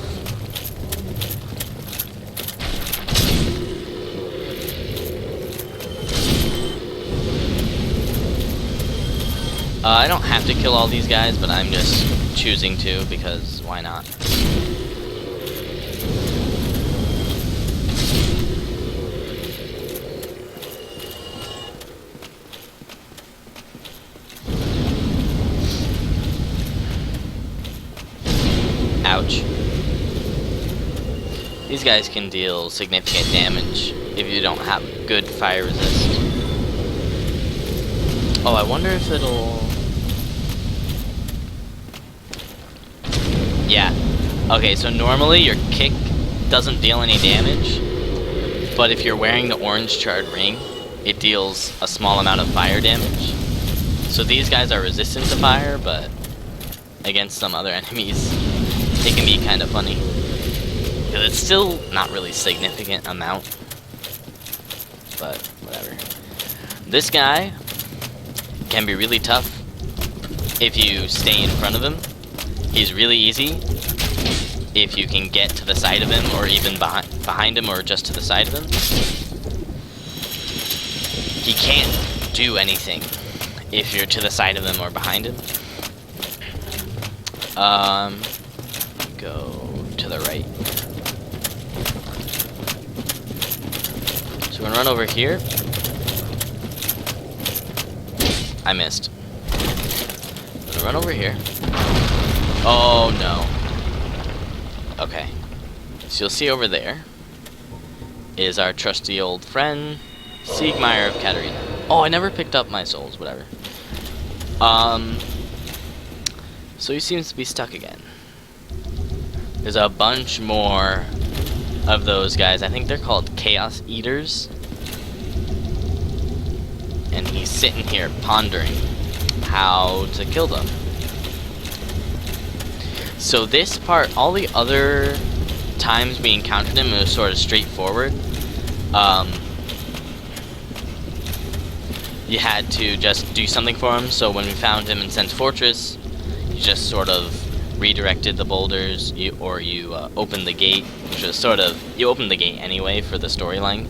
I don't have to kill all these guys, but I'm just choosing to because why not? Ouch. These guys can deal significant damage if you don't have good fire resist. Oh, I wonder if it'll... Yeah. Okay, so normally your kick doesn't deal any damage, but if you're wearing the orange charred ring, it deals a small amount of fire damage. So these guys are resistant to fire, but against some other enemies, it can be kind of funny. Because it's still not really significant amount, but whatever. This guy can be really tough if you stay in front of him. He's really easy if you can get to the side of him, or even behind him, or just to the side of him. He can't do anything if you're to the side of him or behind him. Go to the right. So we're gonna run over here. I missed. I'm gonna run over here. Oh no. Okay. So you'll see over there is our trusty old friend, Siegmeyer of Catarina. Oh, I never picked up my souls, whatever. So he seems to be stuck again. There's a bunch more of those guys. I think they're called Chaos Eaters. And he's sitting here pondering how to kill them. So this part, all the other times we encountered him, it was sort of straightforward. you had to just do something for him. So when we found him in Sen's Fortress, you just sort of redirected the boulders, you opened the gate, which was sort of, you opened the gate anyway for the storyline,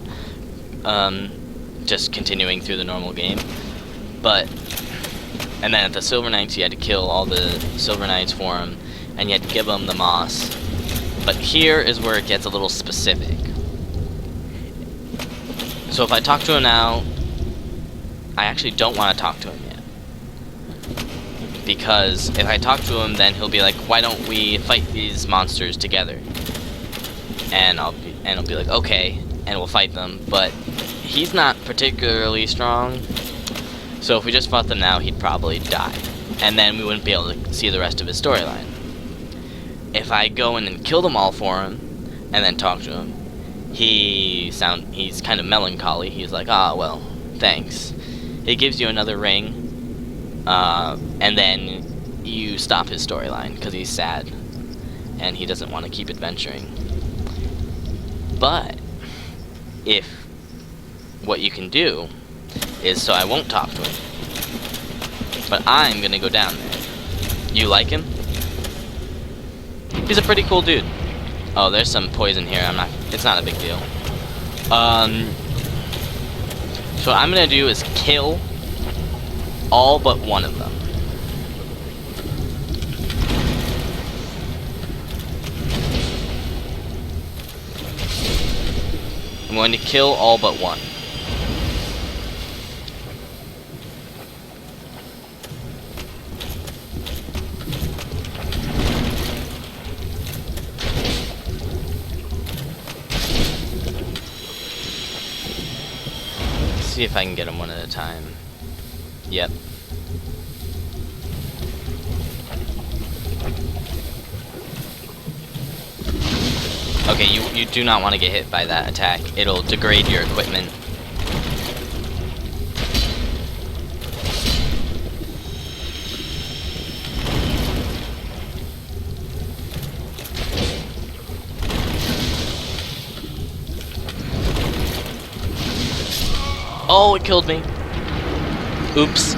just continuing through the normal game. But, and then at the Silver Knights, you had to kill all the Silver Knights for him, and you had to give them the moss. But here is where it gets a little specific. So if I talk to him now, I actually don't want to talk to him yet. Because if I talk to him, then he'll be like, why don't we fight these monsters together? And I'll be like, okay, and we'll fight them. But he's not particularly strong, so if we just fought them now, he'd probably die. And then we wouldn't be able to see the rest of his storyline. If I go in and kill them all for him, and then talk to him, he's kind of melancholy. He's like, ah, well, thanks. It gives you another ring. And then you stop his storyline because he's sad and he doesn't want to keep adventuring. But if what you can do is, so I won't talk to him, but I'm gonna go down there. You like him? He's a pretty cool dude. Oh, there's some poison here. It's not a big deal. So what I'm gonna do is kill all but one of them. I'm going to kill all but one. Let's see if I can get them one at a time. Yep. Okay, you do not want to get hit by that attack. It'll degrade your equipment. Oh, it killed me. Oops.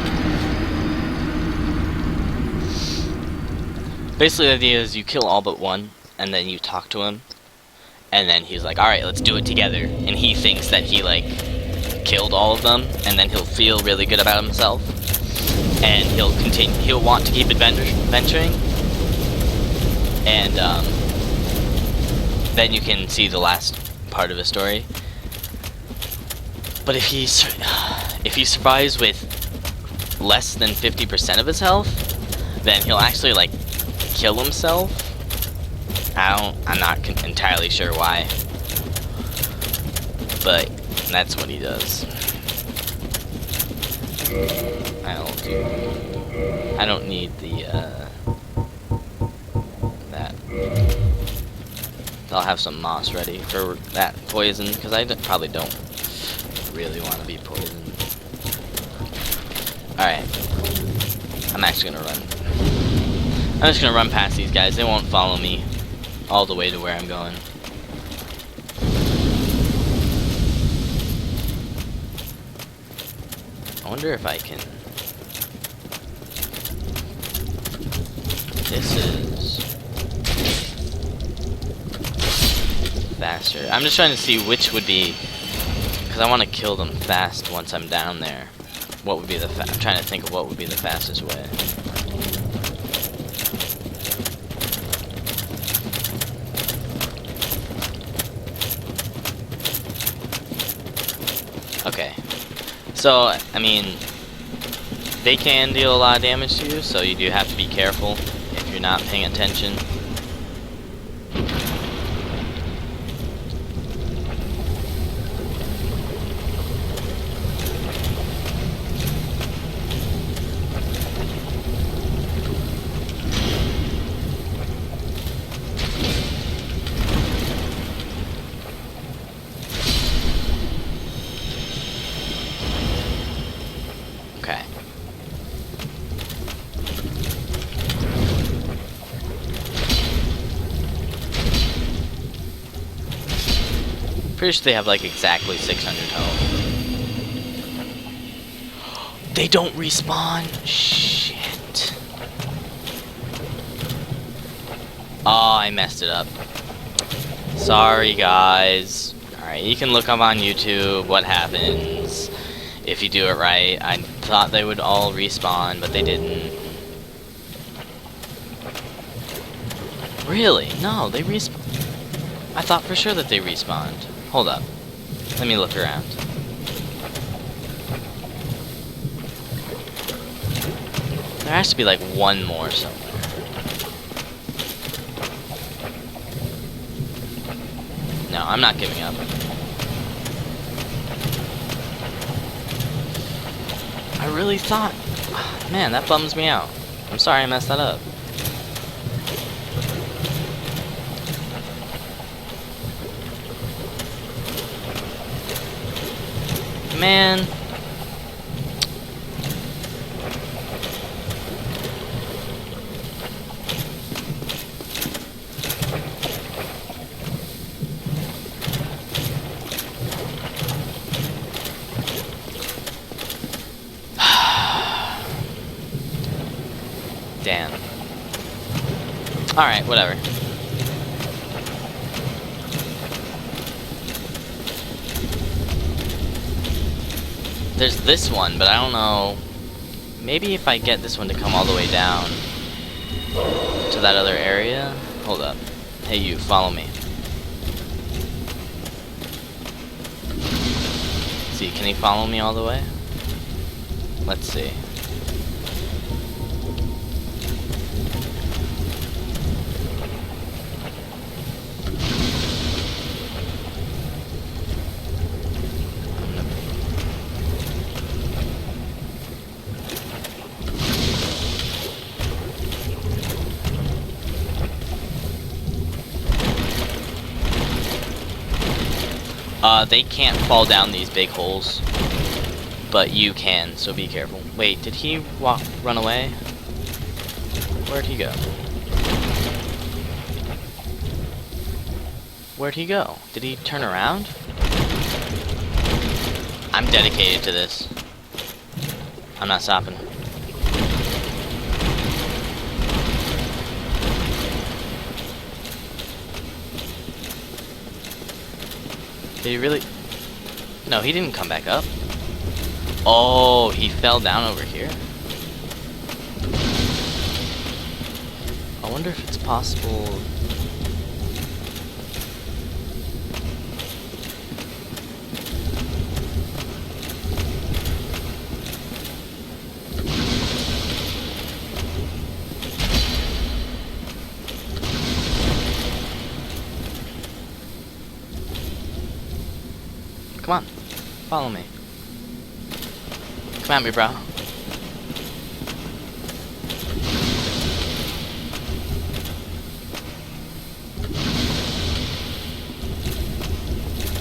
Basically, the idea is you kill all but one, and then you talk to him, and then he's like, alright, let's do it together. And he thinks that he, like, killed all of them, and then he'll feel really good about himself. And he'll want to keep adventuring. And, then you can see the last part of his story. But if he survives with less than 50% of his health, then he'll actually, like, kill himself. I'm not entirely sure why, but that's what he does. I don't need the that. I'll have some moss ready for that poison, because I probably don't really want to be poisoned. Alright. I'm actually gonna run. I'm just gonna run past these guys. They won't follow me all the way to where I'm going. I wonder if I can... This is... faster. I'm just trying to see which would be... Because I want to kill them fast once I'm down there. What would be the I'm trying to think of what would be the fastest way. Okay. So, I mean, they can deal a lot of damage to you, so you do have to be careful if you're not paying attention. Okay. Pretty sure they have like exactly 600 health. They don't respawn. Shit. Oh, I messed it up. Sorry, guys. Alright, you can look up on YouTube what happens if you do it right. I thought they would all respawn, but they didn't. Really? No, they respawn. I thought for sure that they respawned. Hold up. Let me look around. There has to be like one more somewhere. No, I'm not giving up. I really thought... Man, that bums me out. I'm sorry I messed that up. Man. Damn. Alright, whatever. There's this one, but I don't know. Maybe if I get this one to come all the way down to that other area. Hold up. Hey, you, follow me. See, can he follow me all the way? Let's see. They can't fall down these big holes, but you can, so be careful. Wait, did he run away? Where'd he go? Where'd he go? Did he turn around? I'm dedicated to this. I'm not stopping. Did he really? No, he didn't come back up. Oh, he fell down over here. I wonder if it's possible. Come on, follow me. Come at me, bro.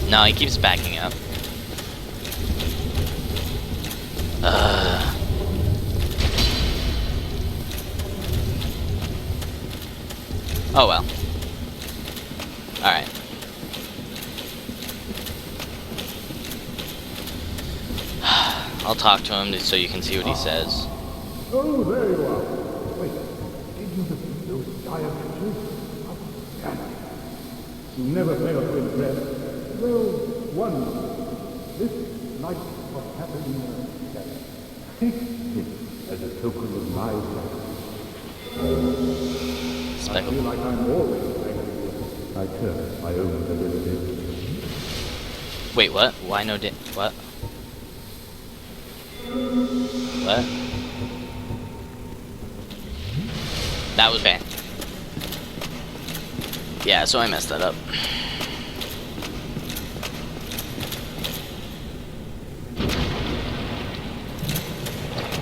No, he keeps backing up. Oh well. Alright. I'll talk to him so you can see what he says. Oh, there you are. Wait, did you defeat those giant creatures? Oh, damn it. You never fail to impress. Well, one, this night of happiness, take it as a token of my gratitude. I feel like I'm always thankful. I curse my own ability. Wait, what? Why no what? What? That was bad. Yeah, so I messed that up.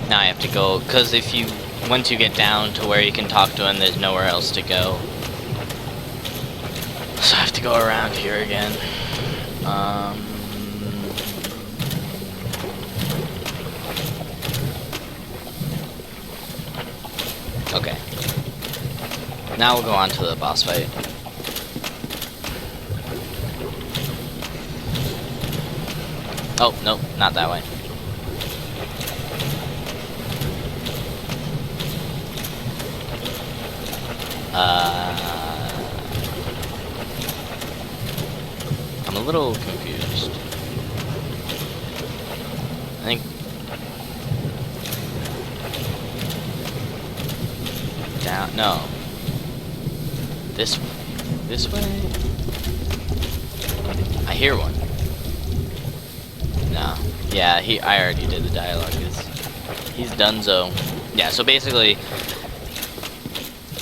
Now I have to go, because once you get down to where you can talk to him, there's nowhere else to go. So I have to go around here again. Okay. Now we'll go on to the boss fight. Oh, nope, not that way. I'm a little confused. I think down. No. This way. I hear one. No. Yeah, I already did the dialogue. He's donezo. Yeah. So basically,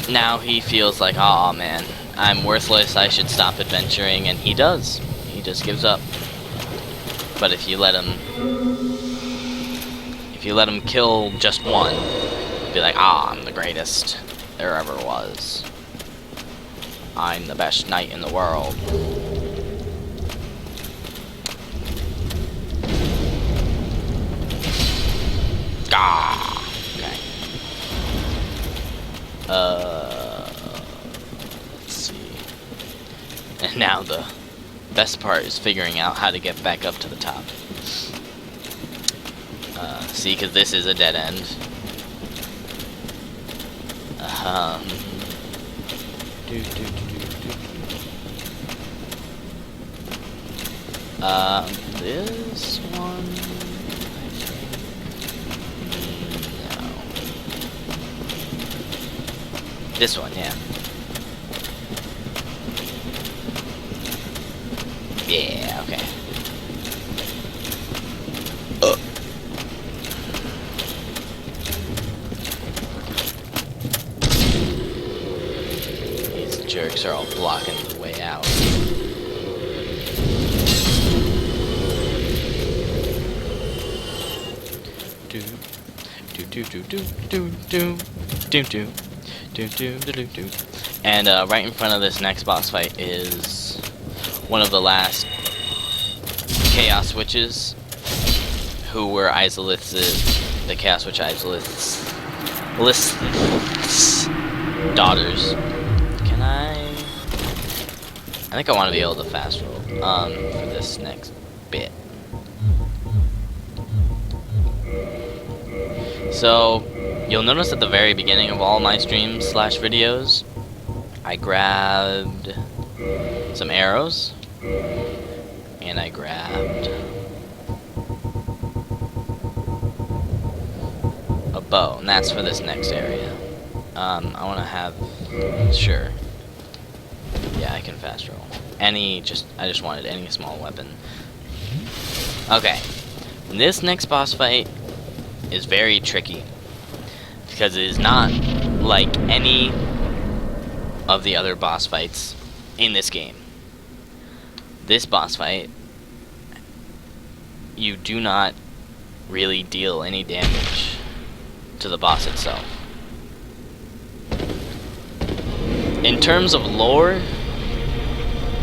now he feels like, oh man, I'm worthless. I should stop adventuring, and he does. He just gives up. But if you let him kill just one, be like, I'm the greatest there ever was. I'm the best knight in the world. Ah, okay. Let's see. And now the best part is figuring out how to get back up to the top. See, because this is a dead end. This one, I think, no. This one, yeah. Yeah, okay. These jerks are all blocking the way out. And right in front of this next boss fight is one of the last Chaos Witches, who were the Chaos Witch Izalith's daughters. Can I think I want to be able to fast roll for this next bit. So you'll notice at the very beginning of all my streams / videos, I grabbed some arrows and I grabbed a bow, and that's for this next area. I want to have, sure, yeah, I can fast roll. I just wanted any small weapon. Okay, this next boss fight is very tricky because it is not like any of the other boss fights in this game. This boss fight, you do not really deal any damage to the boss itself. In terms of lore,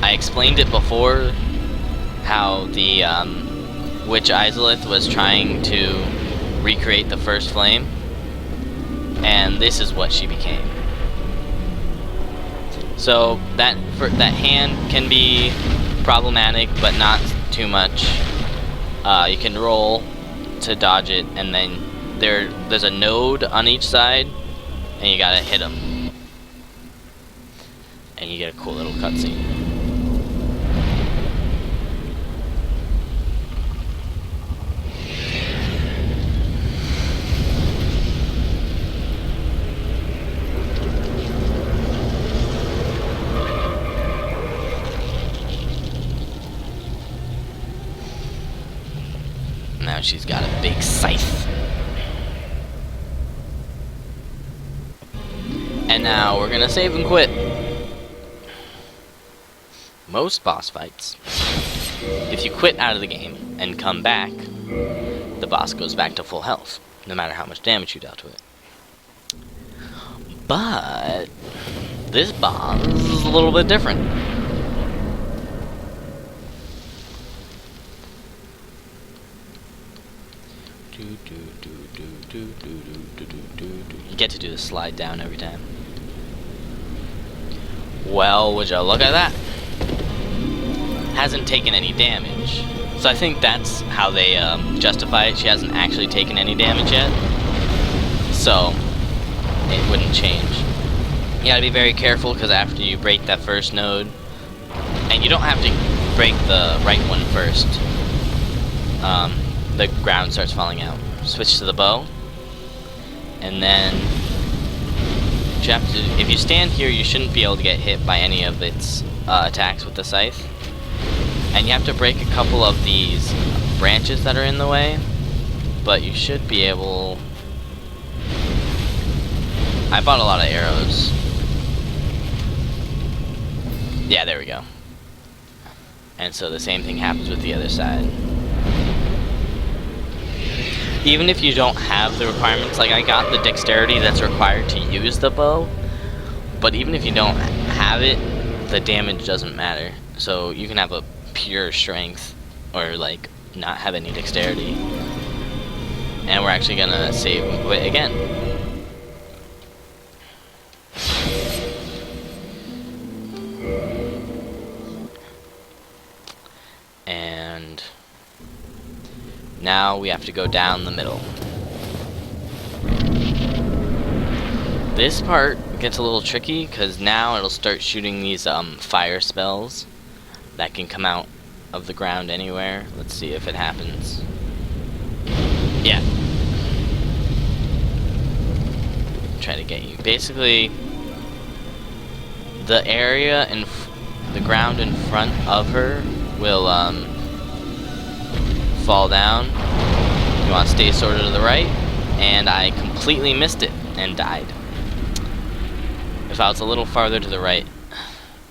I explained it before how the Witch Izalith was trying to recreate the first flame, and this is what she became. So that hand can be problematic, but not too much. You can roll to dodge it, and then there's a node on each side, and you gotta hit them, and you get a cool little cutscene. Now she's got a big scythe. And now we're gonna save and quit. Most boss fights, if you quit out of the game and come back, the boss goes back to full health, no matter how much damage you dealt to it. But this boss is a little bit different. You get to do the slide down every time. Well, would you look at that? Hasn't taken any damage. So I think that's how they justify it. She hasn't actually taken any damage yet. So it wouldn't change. You gotta be very careful because after you break that first node, and you don't have to break the right one first, the ground starts falling out. Switch to the bow, and then you have to, if you stand here, you shouldn't be able to get hit by any of its attacks with the scythe. And you have to break a couple of these branches that are in the way, but you should be able... I bought a lot of arrows. Yeah, there we go. And so the same thing happens with the other side. Even if you don't have the requirements, like I got the dexterity that's required to use the bow, but even if you don't have it, the damage doesn't matter. So you can have a pure strength, or like not have any dexterity. And we're actually gonna save and quit again. And now we have to go down the middle. This part gets a little tricky because now it'll start shooting these fire spells that can come out of the ground anywhere. Let's see if it happens. Yeah. Try to get you. Basically, the area in the ground in front of her will fall down. You want to stay sort of to the right, and I completely missed it and died. If I was a little farther to the right,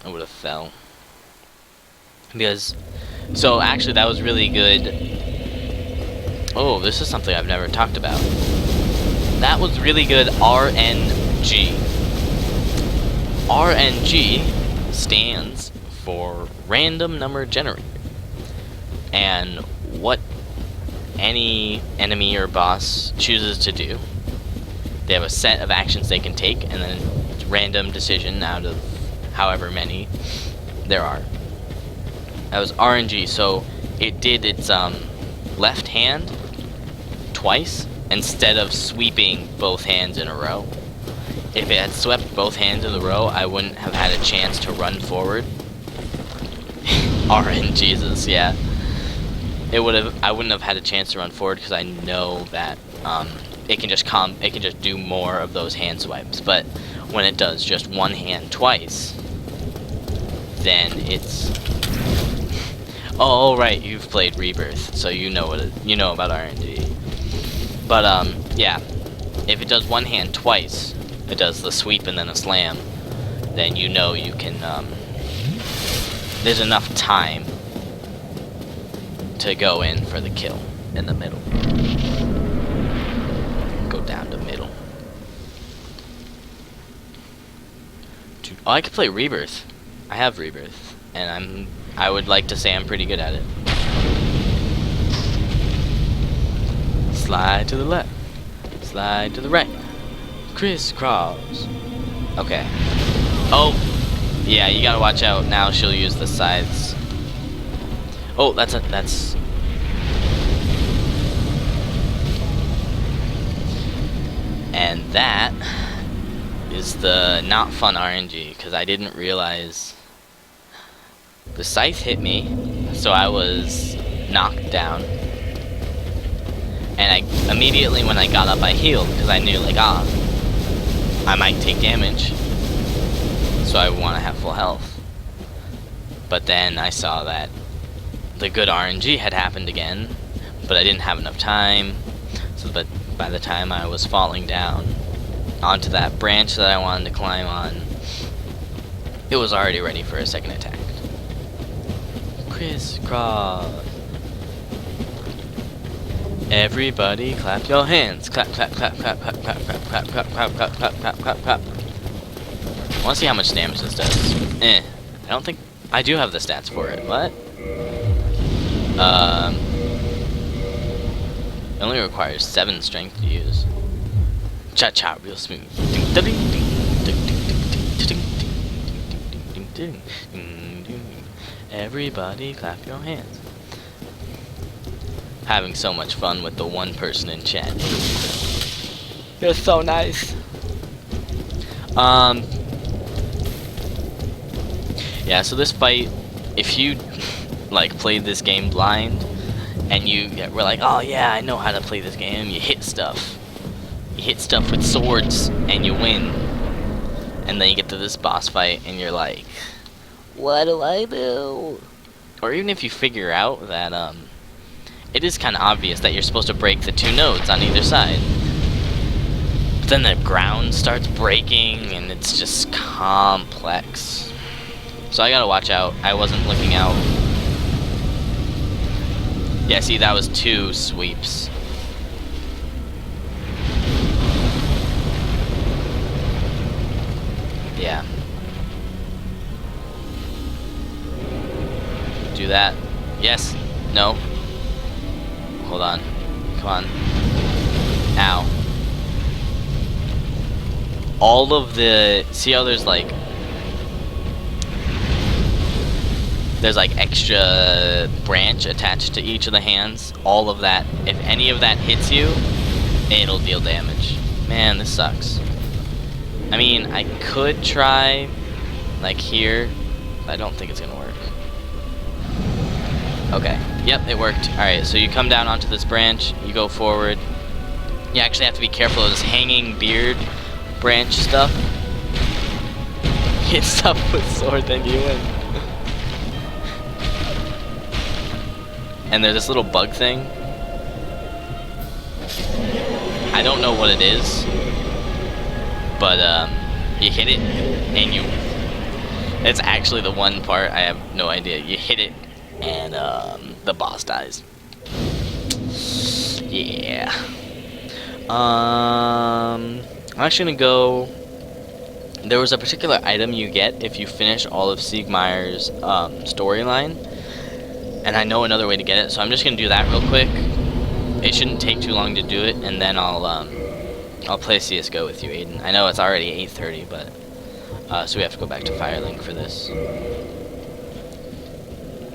I would have fell. Because, so actually that was really good. Oh, this is something I've never talked about. That was really good RNG. RNG stands for Random Number Generator. And what any enemy or boss chooses to do, they have a set of actions they can take, and then it's random decision out of however many there are. That was RNG, so it did its left hand twice instead of sweeping both hands in a row. If it had swept both hands in a row, I wouldn't have had a chance to run forward. RNGesus, yeah. I wouldn't have had a chance to run forward because I know that it can just do more of those hand swipes. But when it does just one hand twice, then it's... Oh right, you've played Rebirth, so you know about RNG. But yeah, if it does one hand twice, it does the sweep and then a slam, then you know you can. There's enough time to go in for the kill in the middle. Go down to middle. Oh, I could play Rebirth. I have Rebirth, and I would like to say I'm pretty good at it. Slide to the left, slide to the right, crisscross. Okay. Oh, yeah, you gotta watch out. Now she'll use the scythes. Oh, that's. And that is the not fun RNG, because I didn't realize the scythe hit me, so I was knocked down. And I immediately, when I got up, I healed, because I knew, like, I might take damage, so I want to have full health. But then I saw that the good RNG had happened again, but I didn't have enough time, so that by the time I was falling down onto that branch that I wanted to climb on, it was already ready for a second attack. Crisscross. Everybody clap your hands. Clap, clap, clap, clap, clap, clap, clap, clap, clap, clap, clap, clap, clap, clap, clap. I wanna see how much damage this does. I don't think I do have the stats for it. What? It only requires 7 strength to use. Cha-cha, real smooth. Everybody clap your hands. Having so much fun with the one person in chat. You're so nice. Yeah, so this fight, if you like played this game blind and you were like, oh yeah, I know how to play this game, you hit stuff. You hit stuff with swords and you win. And then you get to this boss fight and you're like, what do I do? Or even if you figure out that it is kind of obvious that you're supposed to break the 2 nodes on either side. But then the ground starts breaking and it's just complex. So I gotta watch out. I wasn't looking out. Yeah, see, that was 2 sweeps. Yeah. Do that. Yes. No. Hold on. Come on. Ow. All of the... See how there's like extra branch attached to each of the hands? All of that. If any of that hits you, it'll deal damage. Man, this sucks. I mean, I could try like here, but I don't think it's gonna work. Okay. Yep, it worked. Alright, so you come down onto this branch, you go forward. You actually have to be careful of this hanging beard branch stuff. Hit stuff with sword, then you win. And there's this little bug thing. I don't know what it is, but you hit it and you... It's actually the one part, I have no idea. You hit it and the boss dies. Yeah. I'm actually gonna go... There was a particular item you get if you finish all of Siegmeyer's storyline, and I know another way to get it, so I'm just gonna do that real quick. It shouldn't take too long to do it, and then I'll play CS:GO with you, Aiden. I know it's already 8:30, but so we have to go back to Firelink for this.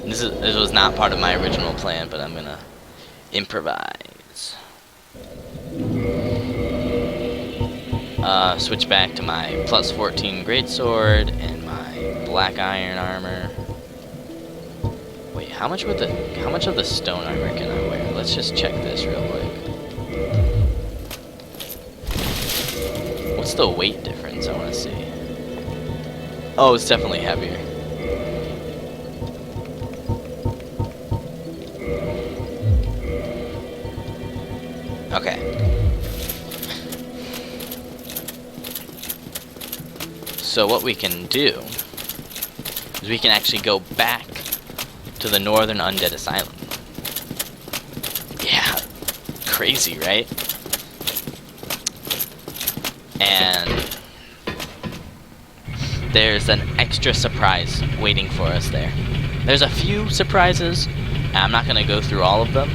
This was not part of my original plan, but I'm gonna improvise. Switch back to my +14 greatsword and my black iron armor. Wait, how much of the stone armor can I wear? Let's just check this real quick. What's the weight difference? I want to see. Oh, it's definitely heavier. Okay. So what we can do is we can actually go back to the Northern Undead Asylum. Yeah, crazy, right? And there's an extra surprise waiting for us there. There's a few surprises, and I'm not gonna go through all of them,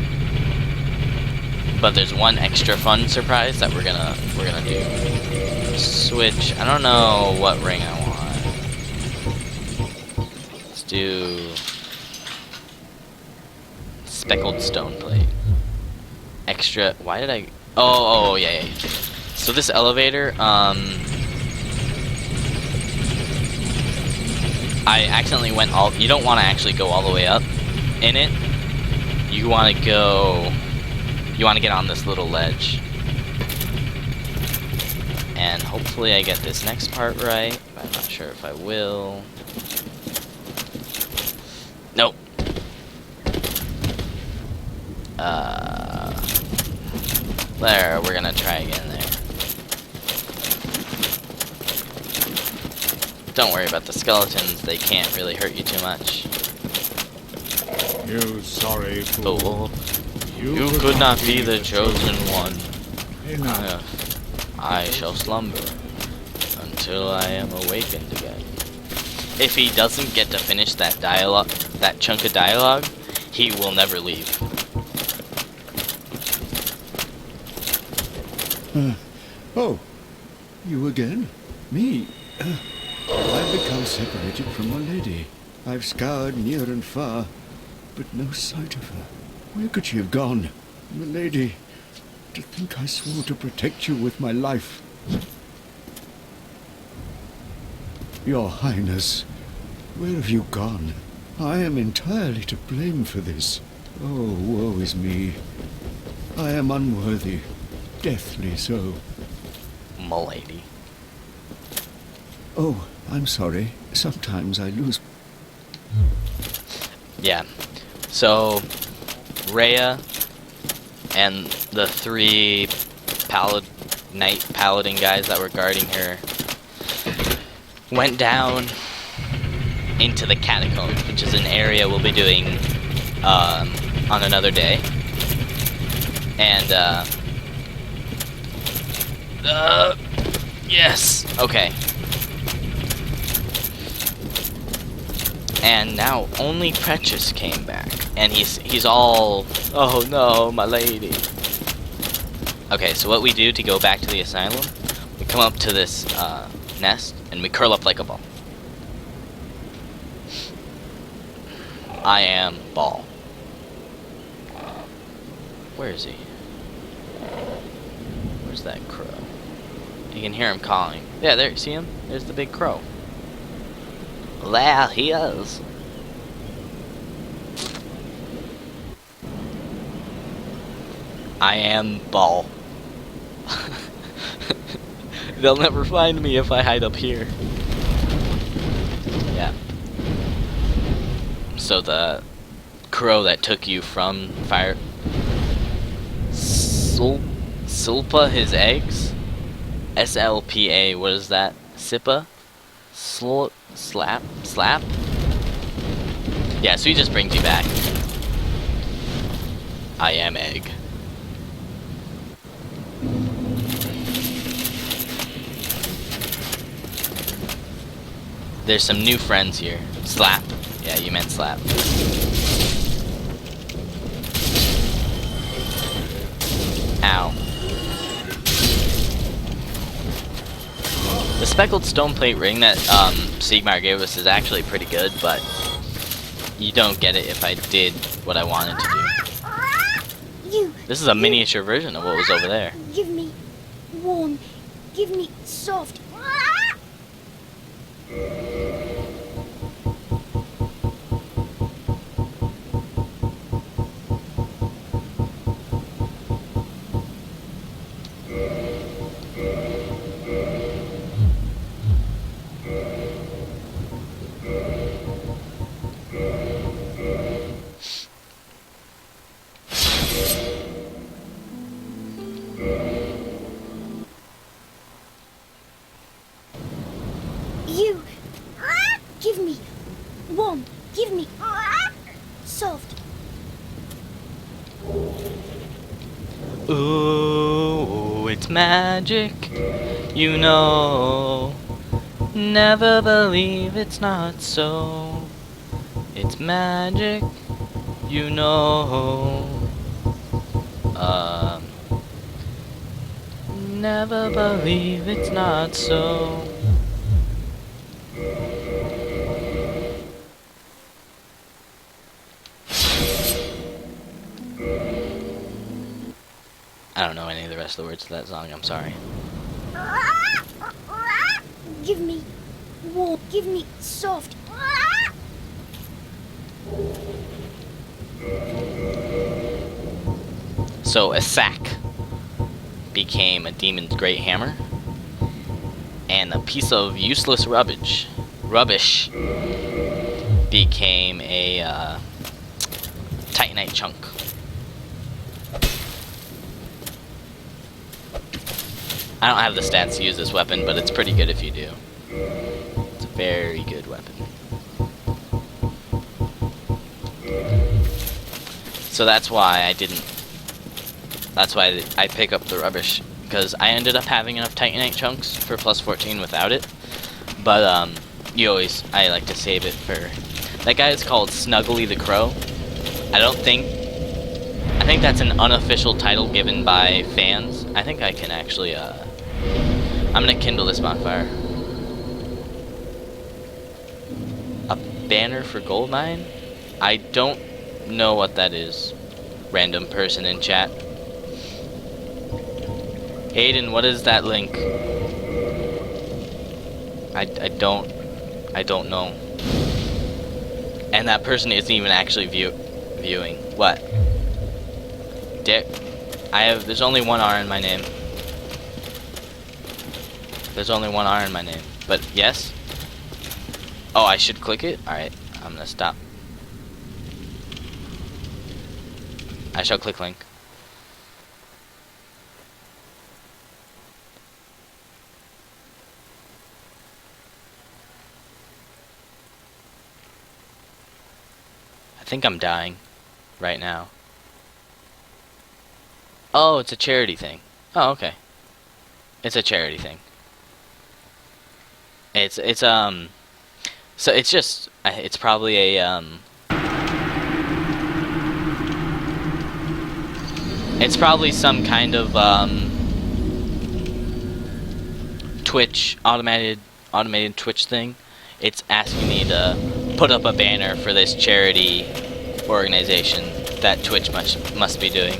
but there's one extra fun surprise that we're gonna do. Switch. I don't know what ring I want. Let's do speckled stone plate. Extra. Why did I? Oh, yeah. So this elevator, I accidentally went all. You don't want to actually go all the way up in it. You want to go. You want to get on this little ledge. And hopefully I get this next part right. I'm not sure if I will. Nope. There, we're gonna try again there. Don't worry about the skeletons, they can't really hurt you too much. You sorry fool. Oh, you could not be the chosen one. Enough. I shall slumber until I am awakened again. If he doesn't get to finish that dialogue, that chunk of dialogue, he will never leave. Oh, you again? Me? I've become separated from my lady. I've scoured near and far, but no sight of her. Where could she have gone? My lady, to think I swore to protect you with my life. Your Highness, Where have you gone? I am entirely to blame for this. Oh, woe is me. I am unworthy, deathly so. M'lady. Oh, I'm sorry. Sometimes I lose. Yeah. So, Rhea and the 3 knight paladin guys that were guarding her went down into the catacombs, which is an area we'll be doing on another day. And yes, okay. And now only Precious came back, and he's all, oh no, my lady. Okay, so what we do to go back to the asylum, we come up to this nest and we curl up like a ball. I am Ball. Where is he? Where's that crow? You can hear him calling. Yeah, there, see him? There's the big crow. There he is. I am Ball. They'll never find me if I hide up here. Yeah. So the crow that took you from fire... Silpa his eggs? SLPA, what is that? Sippa? Slap? Yeah, so he just brings you back. I am Egg. There's some new friends here. Slap. Yeah, you meant Slap. Ow. The speckled stone plate ring that Sigmar gave us is actually pretty good, but you don't get it if I did what I wanted to do. This is a miniature version of what was over there. Give me warm. Give me soft. You give me warm. Give me soft. Ooh, it's magic, you know. Never believe it's not so. It's magic, you know. Never believe it's not so. I don't know any of the rest of the words to that song, I'm sorry. Give me warm. Give me soft. So a sack became a demon's great hammer, and a piece of useless rubbish became a titanite chunk. I don't have the stats to use this weapon, but it's pretty good if you do. It's a very good weapon. So that's why I pick up the rubbish, because I ended up having enough titanite chunks for plus 14 without it. But I like to save it for... That guy is called Snuggly the Crow. I think that's an unofficial title given by fans. I think I can actually, I'm gonna kindle this bonfire. A banner for gold mine? I don't know what that is. Random person in chat. Aiden, what is that link? I don't know. And that person isn't even actually viewing. What? Dick. There's only one R in my name. There's only one R in my name. But yes? Oh, I should click it? Alright, I'm gonna stop. I shall click link. I think I'm dying right now. Oh, it's a charity thing. Oh, okay. It's a charity thing. So it's just it's probably a it's probably some kind of Twitch automated Twitch thing. It's asking me to put up a banner for this charity organization that Twitch must be doing.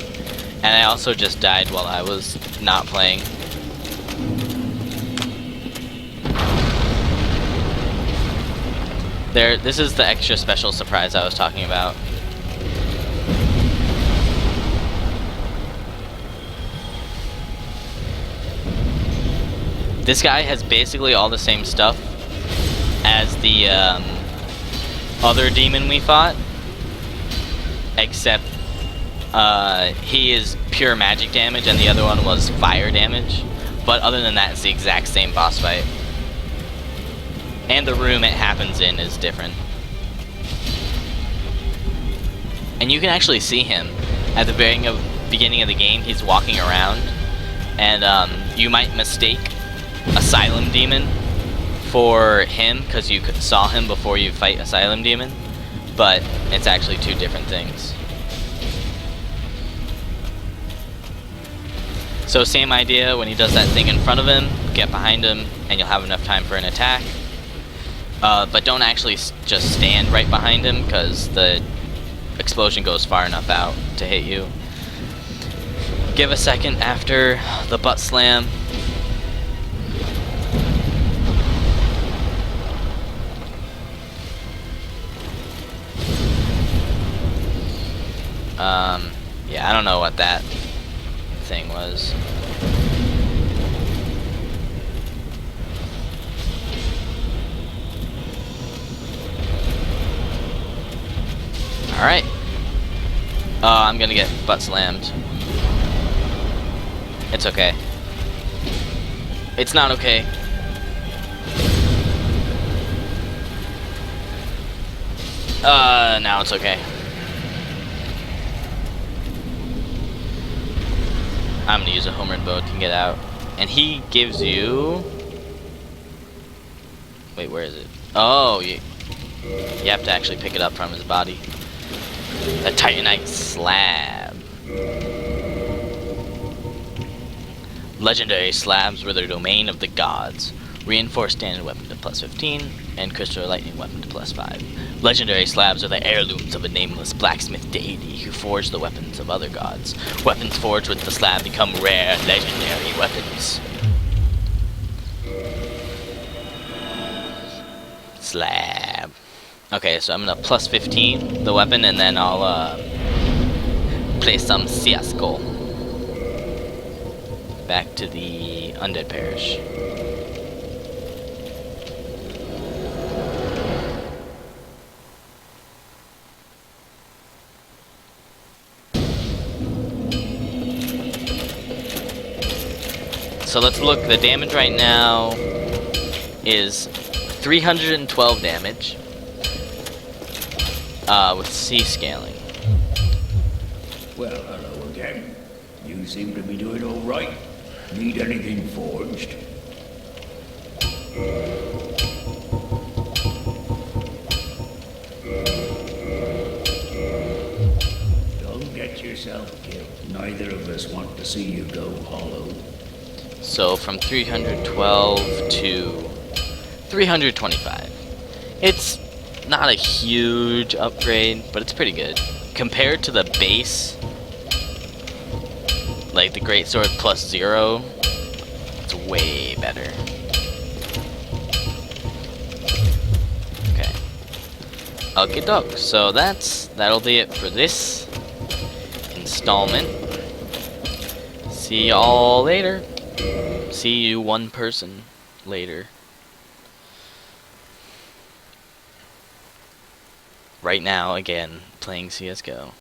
And I also just died while I was not playing. This is the extra special surprise I was talking about. This guy has basically all the same stuff as the other demon we fought, except he is pure magic damage and the other one was fire damage. But other than that, it's the exact same boss fight. And the room it happens in is different. And you can actually see him at the beginning of the game. He's walking around, and you might mistake Asylum Demon for him because you saw him before you fight Asylum Demon, but it's actually two different things. So same idea, when he does that thing in front of him, get behind him and you'll have enough time for an attack. But don't actually just stand right behind him because the explosion goes far enough out to hit you. Give a second after the butt slam. Yeah, I don't know what that thing was. Alright. I'm gonna get butt slammed. It's okay. It's not okay. Now it's okay. I'm gonna use a homeward bow to get out. And he gives you... Wait, where is it? Oh, you have to actually pick it up from his body. The Titanite Slab. Legendary slabs were the domain of the gods. Reinforced standard weapon to plus 15, and crystal lightning weapon to plus 5. Legendary slabs are the heirlooms of a nameless blacksmith deity who forged the weapons of other gods. Weapons forged with the slab become rare, legendary weapons. Slab. Okay, so I'm gonna plus 15 the weapon, and then I'll play some CS:GO. Back to the Undead Parish. So let's look. The damage right now is 312 damage with C scaling. Well, hello again. You seem to be doing all right. Need anything forged? Don't get yourself killed. Neither of us want to see you go hollow. So from 312 to 325. It's not a huge upgrade, but it's pretty good. Compared to the base, like the Greatsword plus 0, it's way better. Okay. Okay, doke. So that'll be it for this installment. See y'all later. See you one person later. Right now, again, playing CSGO.